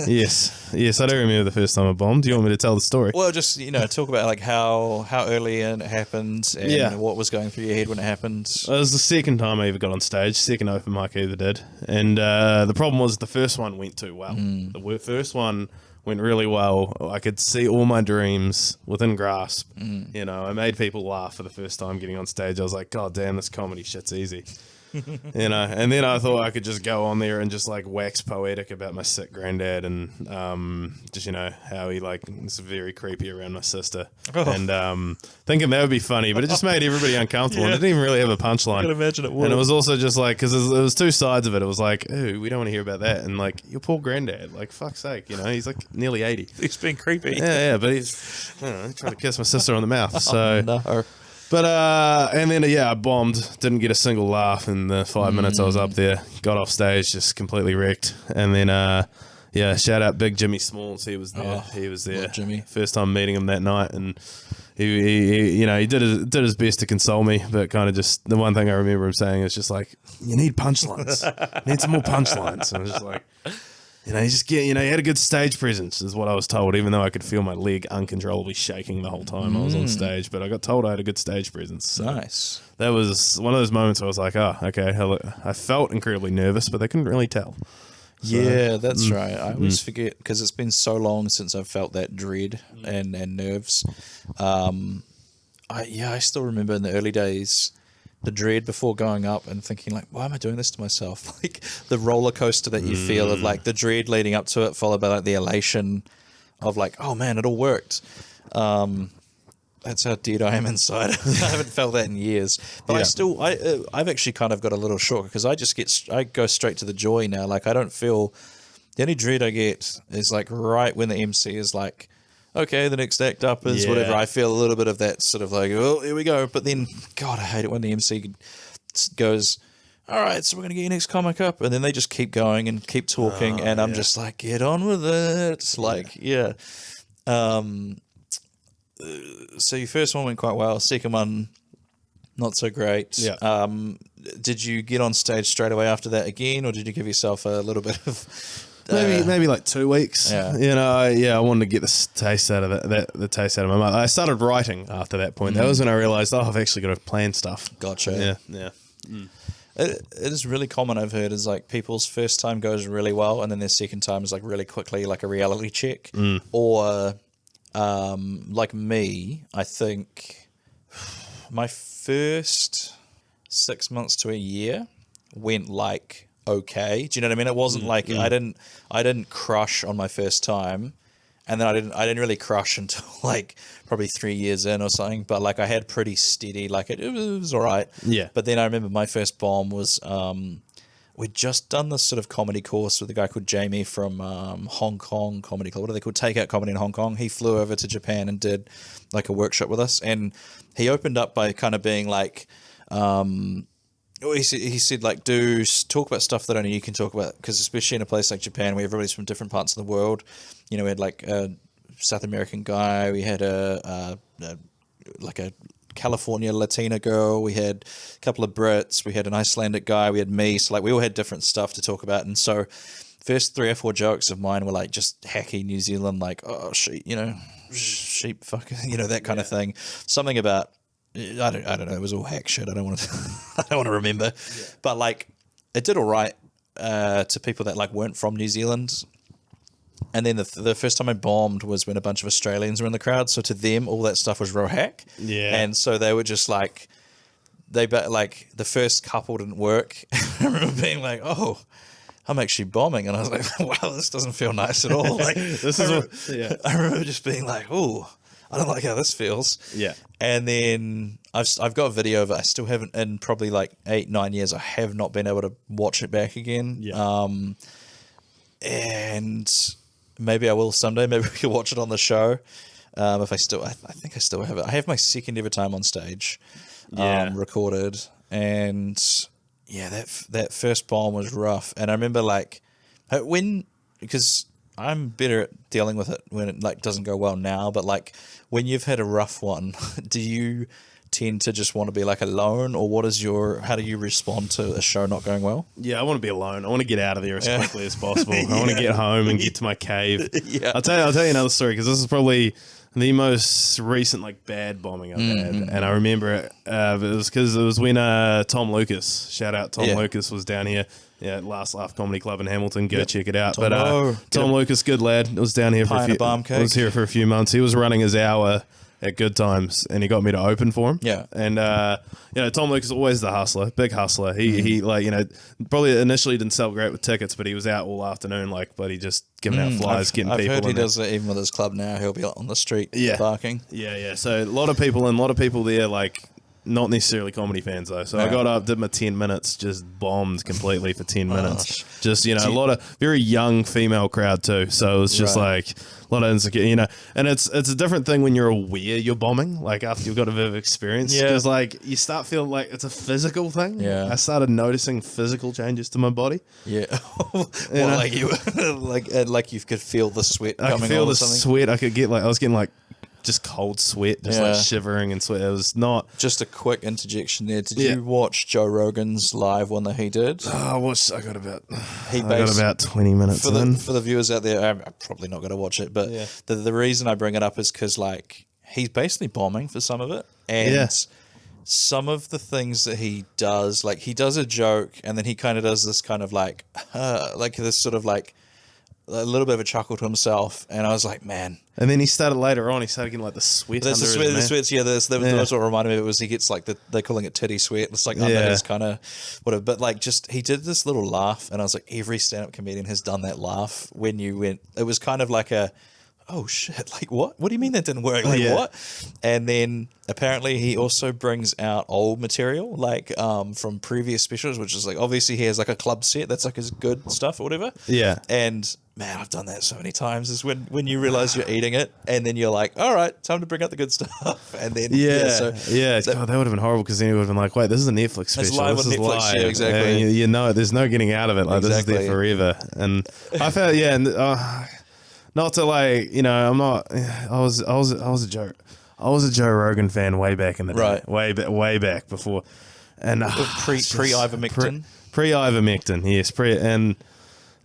yes, I do remember the first time I bombed. Do you want me to tell the story? Well, just talk about how early in it happened and what was going through your head when it happened. It was the second time I ever got on stage, second open mic I ever did, and the problem was the first one went too well. The first one went really well. I could see all my dreams within grasp. I made people laugh for the first time getting on stage. I was like, God damn, this comedy shit's easy. And then I thought I could just go on there and just wax poetic about my sick granddad and just how he is very creepy around my sister and thinking that would be funny, but it just made everybody uncomfortable and it didn't even really have a punchline. I can imagine it would. And it was also just because it was two sides of it. It was ooh, we don't want to hear about that, and your poor granddad, fuck's sake, he's nearly 80. He's been creepy. Yeah, but he's trying to kiss my sister on the mouth. So. No. But, and then, I bombed, didn't get a single laugh in the 5 minutes I was up there, got off stage, just completely wrecked. And then, shout out Big Jimmy Smalls, he was there. He was there. Jimmy. First time meeting him that night. And he did his best to console me, but kind of just, the one thing I remember him saying is just you need punchlines. You need some more punchlines. And I was just You just get, he had a good stage presence, is what I was told, even though I could feel my leg uncontrollably shaking the whole time I was on stage. But I got told I had a good stage presence. So Nice. that was one of those moments where I was like, oh, okay. I felt incredibly nervous, but they couldn't really tell. So, Yeah, that's right. I always forget because it's been so long since I've felt that dread and nerves. I still remember in the early days the dread before going up and thinking like, why am I doing this to myself? Like the roller coaster that you feel of like the dread leading up to it, followed by like the elation of like, oh man, it all worked. That's how dead I am inside. I haven't felt that in years, but I've actually kind of got a little shock because I go straight to the joy now. Like I don't feel, the only dread I get is like right when the MC is like, okay, the next act up is whatever. I feel a little bit of that sort of like, oh, here we go. But then, God, I hate it when the MC goes, all right, so we're going to get your next comic up. And then they just keep going and keep talking. And I'm just like, get on with it. It's like, so your first one went quite well. Second one, not so great. Yeah. Did you get on stage straight away after that again? Or did you give yourself a little bit of... Maybe like 2 weeks. Yeah. I wanted to get the taste out of the taste out of my mouth. I started writing after that point. That was when I realized, I've actually got to plan stuff. Gotcha. Yeah. It is really common, I've heard, is like people's first time goes really well and then their second time is like really quickly like a reality check. Or like me, I think my first 6 months to a year went like okay. Do you know what I mean? It wasn't like I didn't crush on my first time, and then I didn't really crush until like probably 3 years in or something. But like I had pretty steady, like it was all right. Yeah. But then I remember my first bomb was we'd just done this sort of comedy course with a guy called Jamie from Hong Kong Comedy Club. What are they called? Takeout Comedy in Hong Kong. He flew over to Japan and did like a workshop with us, and he opened up by kind of being like. He said, like, talk about stuff that only you can talk about, because especially in a place like Japan where everybody's from different parts of the world, we had like a South American guy, we had a California Latina girl, we had a couple of Brits, we had an Icelandic guy, we had me, so like we all had different stuff to talk about, and so first 3 or 4 jokes of mine were like just hacky New Zealand, like, oh, sheep, sheep fucker, that kind of thing, something about, I don't know. It was all hack shit. I don't want to remember, but like it did all right to people that like weren't from New Zealand. And then the first time I bombed was when a bunch of Australians were in the crowd. So to them, all that stuff was real hack. Yeah. And so they were just like, the first couple didn't work. I remember being like, oh, I'm actually bombing, and I was like, wow, this doesn't feel nice at all. Like I remember just being like, oh. I don't like how this feels. Yeah. And then I've got a video of it. I still haven't, in probably like 8-9 years, I have not been able to watch it back again. Yeah. And maybe I will someday. Maybe we can watch it on the show. I think I still have it. I have my second ever time on stage, recorded. And yeah, that first bomb was rough. And I remember like because I'm better at dealing with it when it like doesn't go well now, but like when you've had a rough one, do you tend to just want to be like alone, or how do you respond to a show not going well? Yeah, I want to be alone. I want to get out of there as quickly as possible. I want to get home and get to my cave. Yeah. I'll tell you another story, because this is probably the most recent like bad bombing I've had, and I remember it. It was because it was when Tom Lucas, shout out Tom Lucas, was down here. Yeah, Last Laugh Comedy Club in Hamilton. Go check it out. Tom Lucas, good lad, was down here for was here for a few months. He was running his hour at Good Times, and he got me to open for him. Yeah, and Tom Lucas is always the hustler, big hustler. He probably initially didn't sell great with tickets, but he was out all afternoon, like, but he just giving out flyers, getting people. I've heard he does it even with his club now. He'll be out on the street barking. Yeah. So a lot of people there, like. Not necessarily comedy fans though. So I got up, did my 10 minutes, just bombed completely for 10 minutes. Just, a lot of very young female crowd too. So it was just like a lot of insecure, and it's a different thing when you're aware you're bombing, like after you've got a bit of experience. Because like you start feeling like it's a physical thing. Yeah. I started noticing physical changes to my body. Yeah. Like you, like you could feel the sweat coming on. I could feel the sweat. I was getting like just cold sweat, just like shivering and sweat. It was not. Just a quick interjection there. Did you watch Joe Rogan's live one that he did? Oh, I got about 20 minutes for the viewers out there. I'm probably not going to watch it, but the reason I bring it up is because like he's basically bombing for some of it, and some of the things that he does, like he does a joke and then he kind of does this kind of like this sort of like a little bit of a chuckle to himself, and I was like, man. And then he started later on. He started getting like the sweat. That's under the sweats. Yeah, that's what reminded me of it was he gets like they're calling it titty sweat. It's like under his kind of whatever. But like just he did this little laugh, and I was like, every stand-up comedian has done that laugh when you went. It was kind of like a, oh shit, like what? What do you mean that didn't work? Like what? And then apparently he also brings out old material, like from previous specials, which is like obviously he has like a club set that's like his good stuff or whatever. Yeah. And man, I've done that so many times. Is when you realize you're eating it, and then you're like, all right, time to bring out the good stuff, and then God, that would have been horrible because then he would have been like, wait, this is a Netflix special. It's live this on is Netflix, live. yeah, exactly. And you know, there's no getting out of it. Like this is there forever. And I felt not to like, you know, I'm not. I was a joke. I was a Joe Rogan fan way back in the day, way back before, and pre ivermectin. Pre ivermectin, yes, and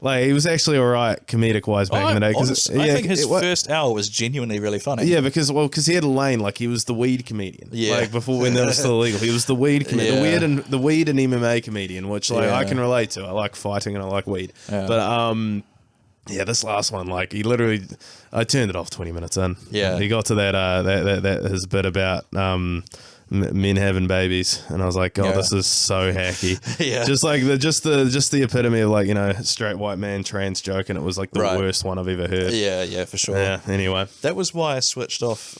like he was actually all right comedic wise back in the day. I think his first hour was genuinely really funny. Yeah, because he had a lane, like he was the weed comedian. Yeah, like before when that was still illegal, he was the weed comedian, the weed and MMA comedian, which like I can relate to. I like fighting and I like weed, but yeah, this last one, like he literally, I turned it off 20 minutes in. Yeah, he got to that his bit about men having babies, and I was like, God, this is so hacky. Just like just the epitome of like, you know, straight white man trans joke, and it was like the worst one I've ever heard. Yeah, for sure. Yeah. Anyway, that was why I switched off.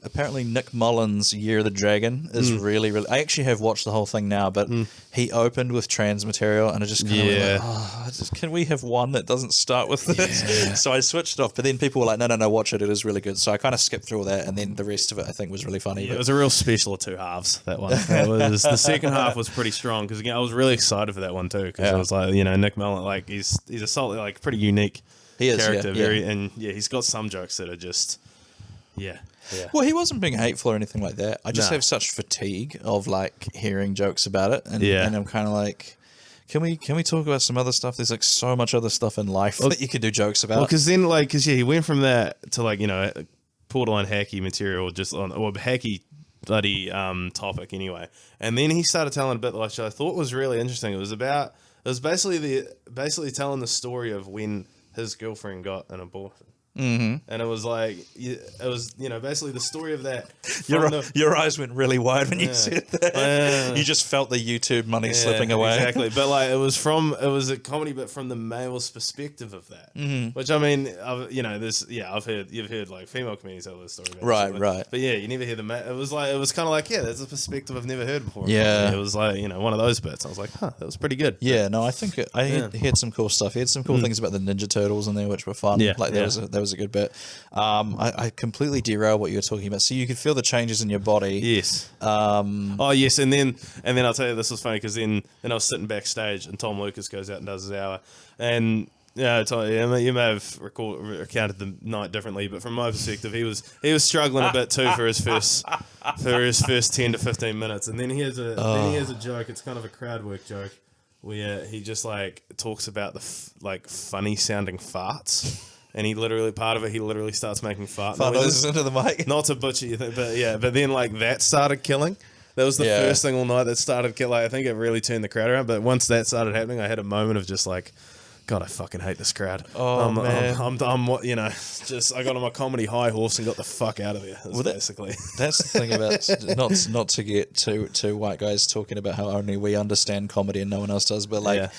Apparently Nick Mullins' Year of the Dragon is really, really... I actually have watched the whole thing now, but he opened with trans material, and I just kind of like, can we have one that doesn't start with this? So I switched it off, but then people were like, no, watch it. It is really good. So I kind of skipped through all that, and then the rest of it I think was really funny. Yeah, it was a real special of two halves, that one. The second half was pretty strong, because again, I was really excited for that one too, because I was like, you know, Nick Mullins, like he's a solid, like pretty unique character. And he's got some jokes that are just... Yeah. Well, he wasn't being hateful or anything like that. I just have such fatigue of like hearing jokes about it, and I'm kind of like, can we talk about some other stuff? There's like so much other stuff in life that you can do jokes about. Well, because he went from that to like, you know, borderline hacky material, just on or hacky bloody topic anyway, and then he started telling a bit which I thought was really interesting. It was basically telling the story of when his girlfriend got an abortion. Mm-hmm. And it was like, basically the story of that. Your eyes went really wide when you said that. You just felt the YouTube money slipping away. Exactly. But like, it was a comedy, but from the male's perspective of that. Mm-hmm. Which I mean, you've heard like female comedians tell this story. Right. But yeah, you never hear it was kind of like, that's a perspective I've never heard before. Yeah. It was like, you know, one of those bits. I was like, that was pretty good. Yeah, no, I think he had some cool stuff. He had some cool things about the Ninja Turtles in there, which were fun. Yeah. Like that was a good bit. I completely derailed what you were talking about. So you could feel the changes in your body. Yes. Yes, and then I'll tell you, this was funny because then I was sitting backstage and Tom Lucas goes out and does his hour, and you may have recounted the night differently, but from my perspective, he was struggling a bit too for his first 10 to 15 minutes, and then he has a joke. It's kind of a crowd work joke where he just like talks about the funny sounding farts. And he literally starts making fart noises into the mic. Not to butcher you, but then like that started killing. That was the first thing all night that started killing. Like, I think it really turned the crowd around. But once that started happening, I had a moment of just like, God, I fucking hate this crowd. Oh man, I'm I got on my comedy high horse and got the fuck out of there. Basically, that's the thing about not to get two white guys talking about how only we understand comedy and no one else does. But like,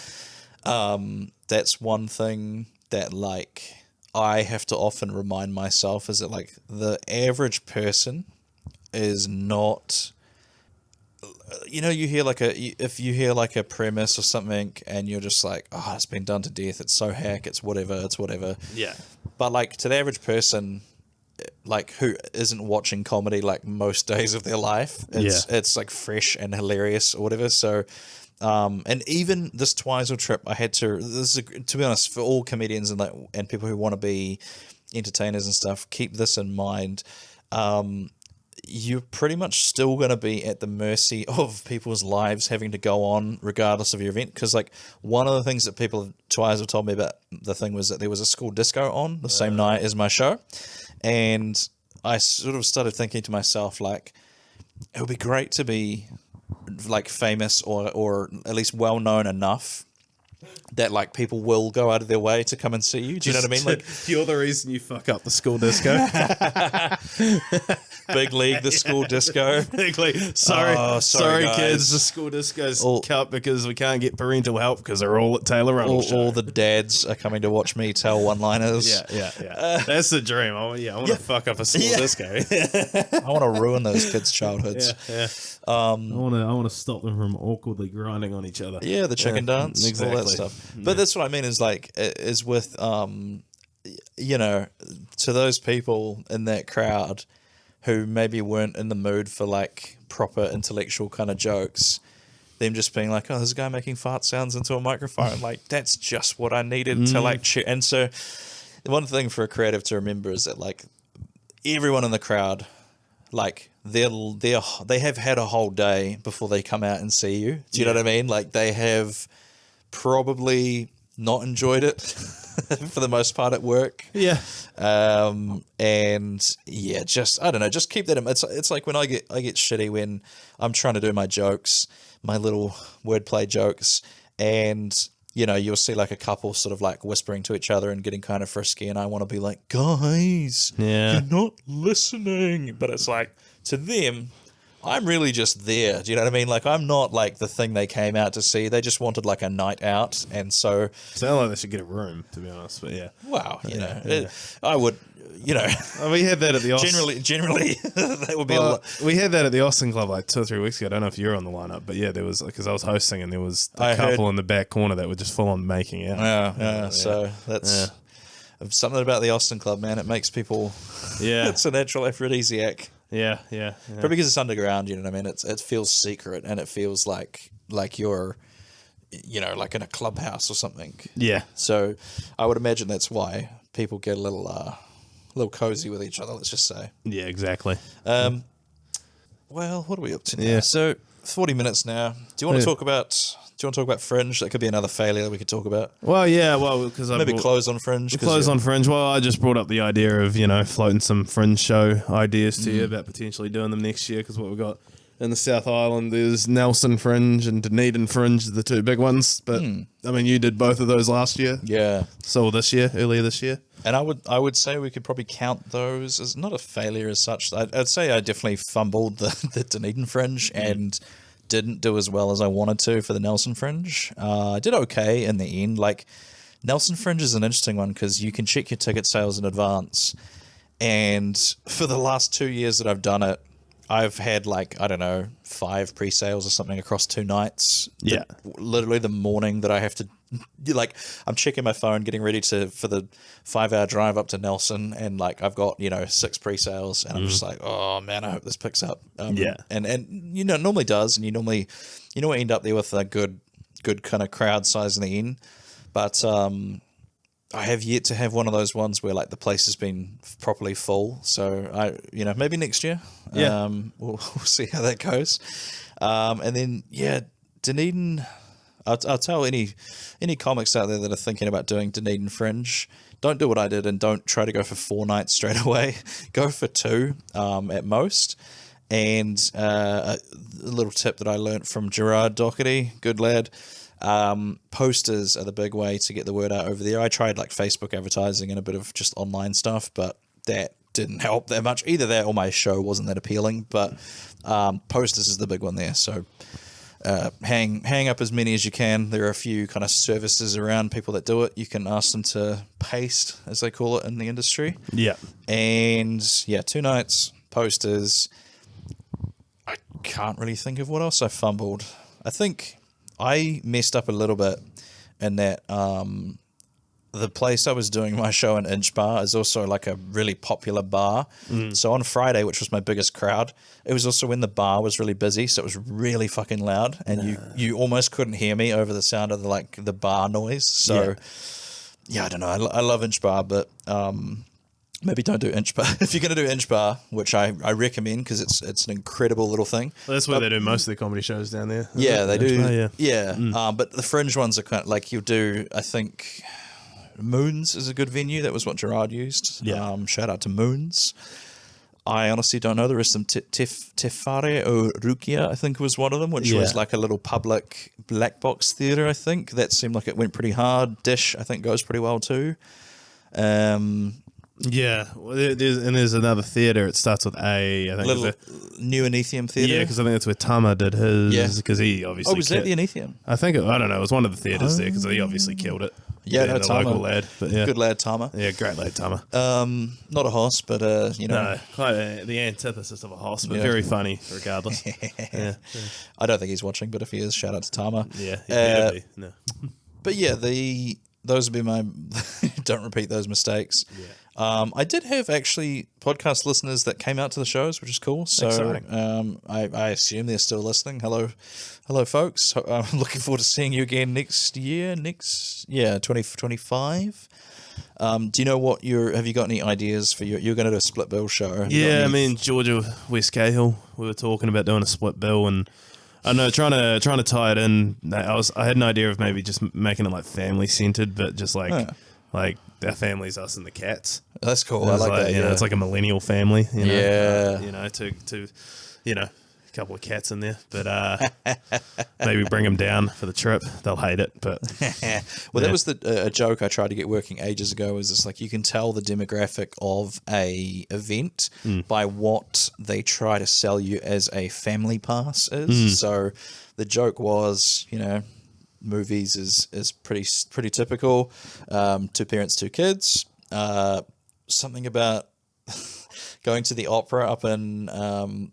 that's one thing that like. I have to often remind myself is that like the average person is not, you know, if you hear like a premise or something and you're just like, oh, it's been done to death. It's so hack. It's whatever. Yeah. But like to the average person, like who isn't watching comedy like most days of their life, it's like fresh and hilarious or whatever. So, and even this Twizel trip, I had to. To be honest, for all comedians and people who want to be entertainers and stuff, keep this in mind. You're pretty much still going to be at the mercy of people's lives having to go on regardless of your event. Because, like, one of the things that people twice have told me about the thing was that there was a school disco on the same night as my show. And I sort of started thinking to myself, like, it would be great to be, like, famous or at least well-known enough that, like, people will go out of their way to come and see you. Do you know what I mean? Like, you're the reason you fuck up the school disco. Big League, the school disco. Sorry, guys. kids. The school disco's cut because we can't get parental help because they're all at Taylor Runnels show. All the dads are coming to watch me tell one-liners. Yeah. That's the dream. I want to fuck up a school disco. I want to ruin those kids' childhoods. I want to stop them from awkwardly grinding on each other. Yeah, the chicken dance, exactly. all that stuff. But that's what I mean is, like, is with, you know, to those people in that crowd who maybe weren't in the mood for, like, proper intellectual kind of jokes, them just being like, oh, there's a guy making fart sounds into a microphone. Like, that's just what I needed to, like, and so one thing for a creative to remember is that, like, everyone in the crowd, like, they have had a whole day before they come out and see you. Do you know what I mean? Like, they have probably not enjoyed it for the most part at work. Yeah. And yeah, just, I don't know, just keep that in. It's like when I get shitty when I'm trying to do my jokes, my little wordplay jokes, and you know, you'll see like a couple sort of like whispering to each other and getting kind of frisky, and I want to be like, guys, you're not listening. But it's like, to them, I'm really just there. Do you know what I mean? Like, I'm not like the thing they came out to see. They just wanted like a night out. And so, sound like they should get a room, to be honest. But yeah. Wow. You know, I would, you know. We had that at the Austin. Generally, that would be a lot. We had that at the Austin Club like 2 or 3 weeks ago. I don't know if you were on the lineup, but yeah, there was, because I was hosting and there was a couple in the back corner that were just full on making out. Yeah. So that's something about the Austin Club, man. It makes people, it's a natural aphrodisiac. Yeah. But because it's underground, you know what I mean? It feels secret, and it feels like you're, you know, like in a clubhouse or something. Yeah. So I would imagine that's why people get a little cozy with each other, let's just say. Yeah, exactly. Well, what are we up to now? Yeah. So 40 minutes now. Do you want to talk about Fringe? That could be another failure that we could talk about. Well, yeah, because maybe close on Fringe. Close on Fringe. Well, I just brought up the idea of, you know, floating some Fringe show ideas to you about potentially doing them next year, because what we've got in the South Island is Nelson Fringe and Dunedin Fringe, the two big ones. But I mean, you did both of those last year. Yeah. So earlier this year. And I would say we could probably count those as not a failure as such. I'd say I definitely fumbled the Dunedin Fringe and didn't do as well as I wanted to for the Nelson Fringe. I did okay in the end. Like, Nelson Fringe is an interesting one because you can check your ticket sales in advance. And for the last 2 years that I've done it, I've had like, I don't know, 5 pre-sales or something across 2 nights. Yeah. Literally the morning that I have to, like, I'm checking my phone, getting ready for the 5-hour drive up to Nelson, and like I've got, you know, 6 pre-sales, and I'm just like, oh man, I hope this picks up. And you know, it normally does, and you normally end up there with a good kind of crowd size in the end. But I have yet to have one of those ones where like the place has been properly full. So maybe next year. We'll see how that goes. And then Dunedin. I'll tell any comics out there that are thinking about doing Dunedin Fringe, don't do what I did and don't try to go for 4 nights straight away. Go for 2 at most. And a little tip that I learnt from Gerard Doherty, good lad. Posters are the big way to get the word out over there. I tried like Facebook advertising and a bit of just online stuff, but that didn't help that much. Either that or my show wasn't that appealing, but posters is the big one there. So hang up as many as you can. There are a few kind of services around, people that do it. You can ask them to paste, as they call it in the industry. Yeah. And 2 nights, posters. I can't really think of what else I fumbled. I think I messed up a little bit in that the place I was doing my show in Inch Bar is also like a really popular bar. So on Friday, which was my biggest crowd, it was also when the bar was really busy, so it was really fucking loud, and you almost couldn't hear me over the sound of the bar noise. So I don't know. I love Inch Bar, but Maybe don't do inch bar. If you're going to do inch bar, which I recommend because it's an incredible little thing. Well, that's where they do most of their comedy shows down there. Yeah, they do. Yeah. But the Fringe ones are kind of like you'll do, I think, Moons is a good venue. That was what Gerard used. Yeah. Shout out to Moons. I honestly don't know. There is some Tefare o Rukia, I think was one of them, which was like a little public black box theatre, I think. That seemed like it went pretty hard. Dish, I think, goes pretty well too. Yeah, well, there's another theatre. It starts with A. I think Little New Anethium Theatre. Yeah, because I think that's where Tama did his. Yeah. Because he obviously. Oh, was that the Anethium? I think I don't know. It was one of the theatres there because he obviously killed it. Yeah, no, the Tama. local lad. But yeah, Good lad, Tama. yeah, great lad, Tama. Not a hoss, but No, quite the antithesis of a hoss, but very funny regardless. Yeah, I don't think he's watching, but if he is, shout out to Tama. yeah, he better be. No. But yeah, those would be my don't repeat those mistakes. Yeah. I did have actually podcast listeners that came out to the shows, which is cool. So Exciting. I assume they're still listening. Hello, folks. I'm looking forward to seeing you again next year. 2025. Do you know what have you got any ideas for you're going to do a split bill show? Have you got Yeah, I any- mean Georgia West Cahill, we were talking about doing a split bill, and I know trying to tie it in. I had an idea of maybe just making it like family centered, but just like our family's us and the cats. That's cool. And I it's like that. You know, Yeah. it's like a millennial family. You know? Yeah. You know, to a couple of cats in there, but maybe bring them down for the trip. They'll hate it, but Well, that was a joke I tried to get working ages ago. Is it's like you can tell the demographic of a event by what they try to sell you as a family pass is. So the joke was, movies is pretty typical. 2 parents, 2 kids. Something about going to the opera up in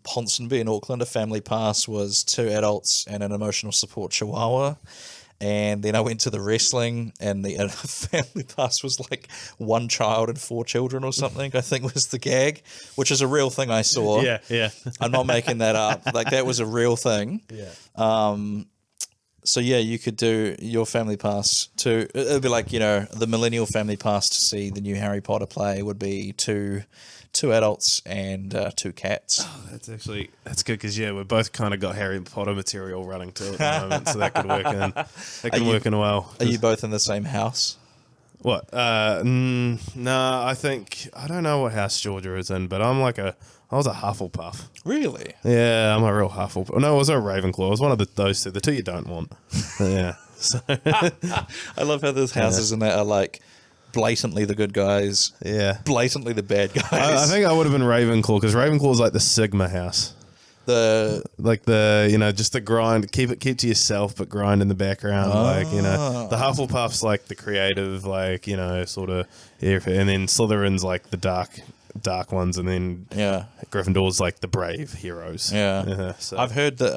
Ponsonby in Auckland. A family pass was 2 adults and an emotional support chihuahua. And then I went to the wrestling, and the family pass was like 1 child and 4 children or something, I think was the gag, which is a real thing I saw. yeah. I'm not making that up. Like, that was a real thing. Yeah. So, yeah, you could do your family pass to... It would be like, the millennial family pass to see the new Harry Potter play would be 2 adults and 2 cats. That's good because we've both kind of got Harry Potter material running to at the moment, so that could work in. That can work in well. Are you both in the same house? What? No, I don't know what house Georgia is in, but I was a Hufflepuff. Really? Yeah, I'm a real Hufflepuff. No, I was a Ravenclaw. I was one of those two. The two you don't want. Yeah. So, I love how those houses in that are like blatantly the good guys, yeah. blatantly the bad guys. I think I would have been Ravenclaw because Ravenclaw is like the Sigma house. Like just the grind, keep to yourself, but grind in the background. The Hufflepuff's like the creative, sort of, and then Slytherin's like the dark ones, and then Gryffindor's like the brave heroes. Yeah. So. I've heard that.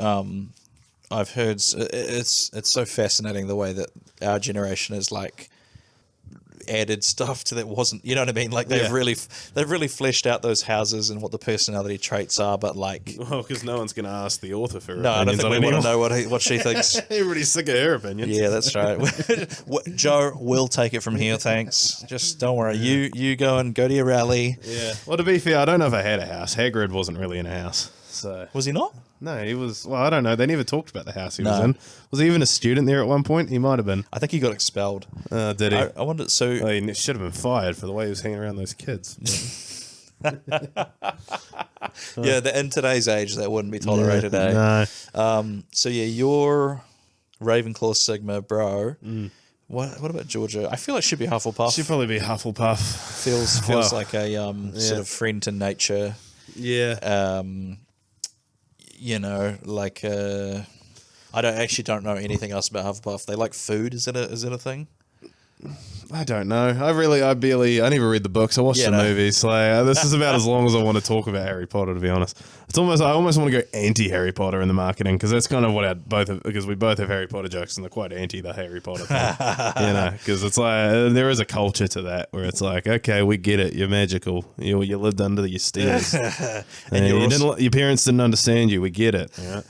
I've heard it's so fascinating the way that our generation is like added stuff to that wasn't, you know what I mean? Like they've really fleshed out those houses and what the personality traits are, but like, well, because no one's going to ask the author for no, I don't think we want to know what she thinks. Everybody's sick of her opinions. Yeah, that's right. Joe will take it from here. Thanks. Just don't worry. You go to your rally. Yeah. Well, to be fair, I don't know if I had a house. Hagrid wasn't really in a house. So Was he not? no, he was. Well, I don't know. They never talked about the house he was in. Was he even a student there at one point? He might have been. I think he got expelled. Did he? I wonder. So Oh, he should have been fired for the way he was hanging around those kids. yeah, in today's age, that wouldn't be tolaerated. No. So yeah, you're Ravenclaw Sigma, bro. What about Georgia? I feel like she'd be Hufflepuff. She'd probably be Hufflepuff. feels Well, like a sort of friend to nature. Yeah. I don't know anything else about Hufflepuff. They like food. Is it a thing? I don't know. I never read the books. I watched the movies. Like, this is about as long as I want to talk about Harry Potter, to be honest. I almost want to go anti-Harry Potter in the marketing, because that's kind of what because we both have Harry Potter jokes and they're quite anti the Harry Potter thing. Because it's like, there is a culture to that where it's like, okay, we get it. You're magical. You lived under your stairs. and your parents didn't understand you. We get it. Yeah.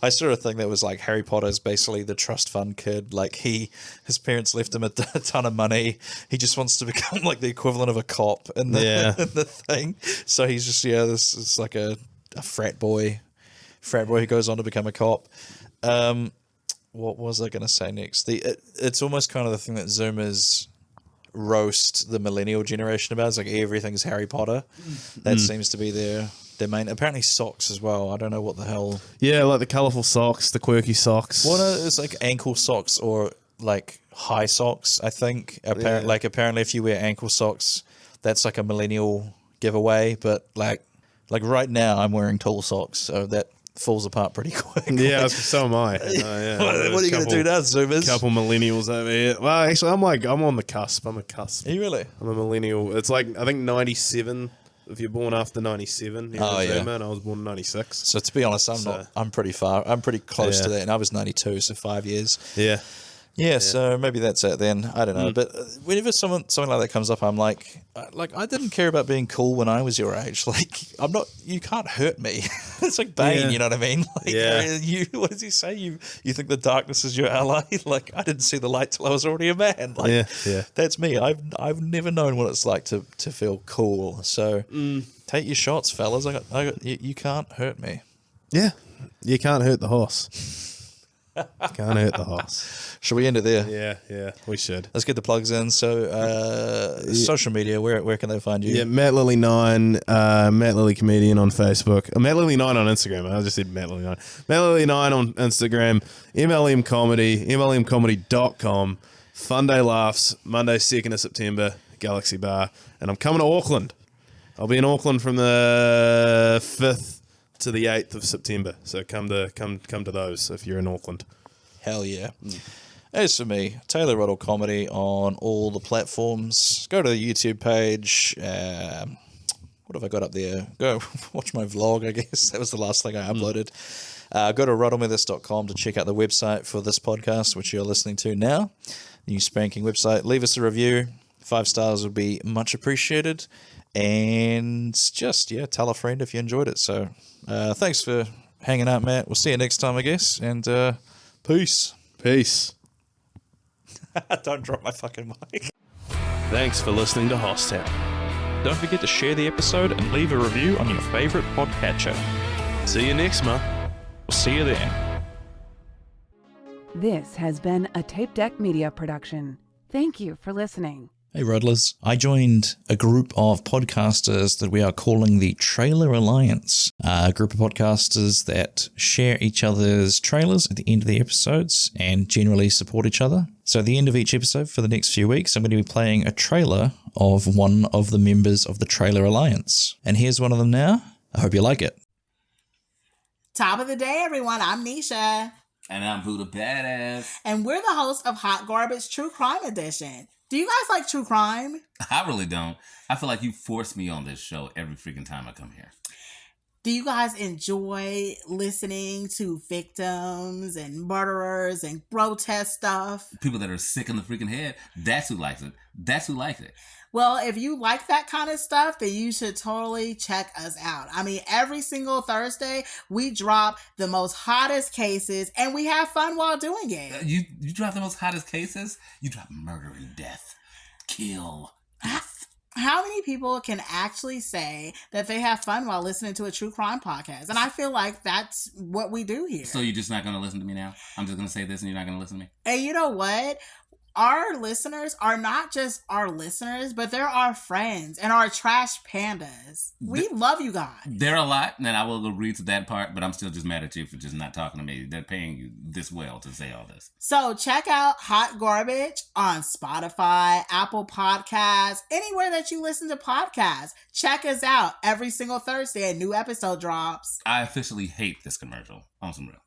I sort of think that was like Harry Potter's basically the trust fund kid. Like his parents left him a a ton of money. He just wants to become like the equivalent of a cop in the, in the thing. So he's just, this is like a frat boy who goes on to become a cop. What was I going to say next? It's almost kind of the thing that Zoomers roast the millennial generation about. It's like everything's Harry Potter. That seems to be their main. Apparently socks as well. I don't know what the hell. Yeah, like the colourful socks, the quirky socks. It's like ankle socks or like high socks, I think. Apparently if you wear ankle socks, that's like a millennial giveaway. But like right now I'm wearing tall socks, so that falls apart pretty quick. Yeah, so am I. What are you going to do now, Zoomers? Couple millennials over here. Well, actually, I'm on the cusp. I'm a cusp. Are you really? I'm a millennial. It's like, I think 97. If you're born after 97, and I was born in 96. So to be honest, I'm pretty close to that, and I was 92, so 5 years. Yeah, so maybe that's it then. I don't know. But whenever something like that comes up, I'm like I didn't care about being cool when I was your age. Like, you can't hurt me. It's like Bane, you know what I mean? Like, what does he say? You think the darkness is your ally? Like, I didn't see the light till I was already a man. Like, that's me. I've never known what it's like to feel cool. So take your shots, fellas. You can't hurt me. Yeah, you can't hurt the horse. Can't hurt the horse. Should we end it there? Yeah, we should. Let's get the plugs in. So, social media, where can they find you? Yeah, Matt Lilly 9, Matt Lilly Comedian on Facebook. Matt Lilly 9 on Instagram. I just said Matt Lilly 9. Matt Lilly 9 on Instagram. MLM Comedy, MLMcomedy.com. Fun Day Laughs, Monday, 2nd of September, Galaxy Bar. And I'm coming to Auckland. I'll be in Auckland from the 5th to the 8th of September. So come to those if you're in Auckland. Hell yeah. As for me, Taylor Ruddle Comedy on all the platforms. Go to the YouTube page. What have I got up there? Go watch my vlog, I guess. That was the last thing I uploaded. Go to ruddlemethus.com to check out the website for this podcast, which you're listening to now. New spanking website. Leave us a review. 5 stars would be much appreciated. And just, tell a friend if you enjoyed it. So thanks for hanging out, Matt. We'll see you next time, I guess. And peace. Don't drop my fucking mic. Thanks for listening to Hosstown. Don't forget to share the episode and leave a review on your favorite podcatcher. See you next month. We'll see you then. This has been a Tape Deck Media production. Thank you for listening. Hey Ruddlers, I joined a group of podcasters that we are calling the Trailer Alliance, a group of podcasters that share each other's trailers at the end of the episodes and generally support each other. So at the end of each episode for the next few weeks, I'm going to be playing a trailer of one of the members of the Trailer Alliance. And here's one of them now. I hope you like it. Top of the day, everyone. I'm Nisha. And I'm Buddha Badass. And we're the hosts of Hot Garbage True Crime Edition. Do you guys like true crime? I really don't. I feel like you force me on this show every freaking time I come here. Do you guys enjoy listening to victims and murderers and grotesque stuff? People that are sick in the freaking head, that's who likes it. That's who likes it. Well, if you like that kind of stuff, then you should totally check us out. I mean, every single Thursday, we drop the most hottest cases, and we have fun while doing it. You drop the most hottest cases? You drop murder and death. Kill. How many people can actually say that they have fun while listening to a true crime podcast? And I feel like that's what we do here. So you're just not going to listen to me now? I'm just going to say this and you're not going to listen to me? And you know what? Our listeners are not just our listeners, but they're our friends and our trash pandas. We love you guys. They're a lot, and I will agree to that part, but I'm still just mad at you for just not talking to me. They're paying you this well to say all this. So check out Hot Garbage on Spotify, Apple Podcasts, anywhere that you listen to podcasts. Check us out every single Thursday. A new episode drops. I officially hate this commercial. On some real.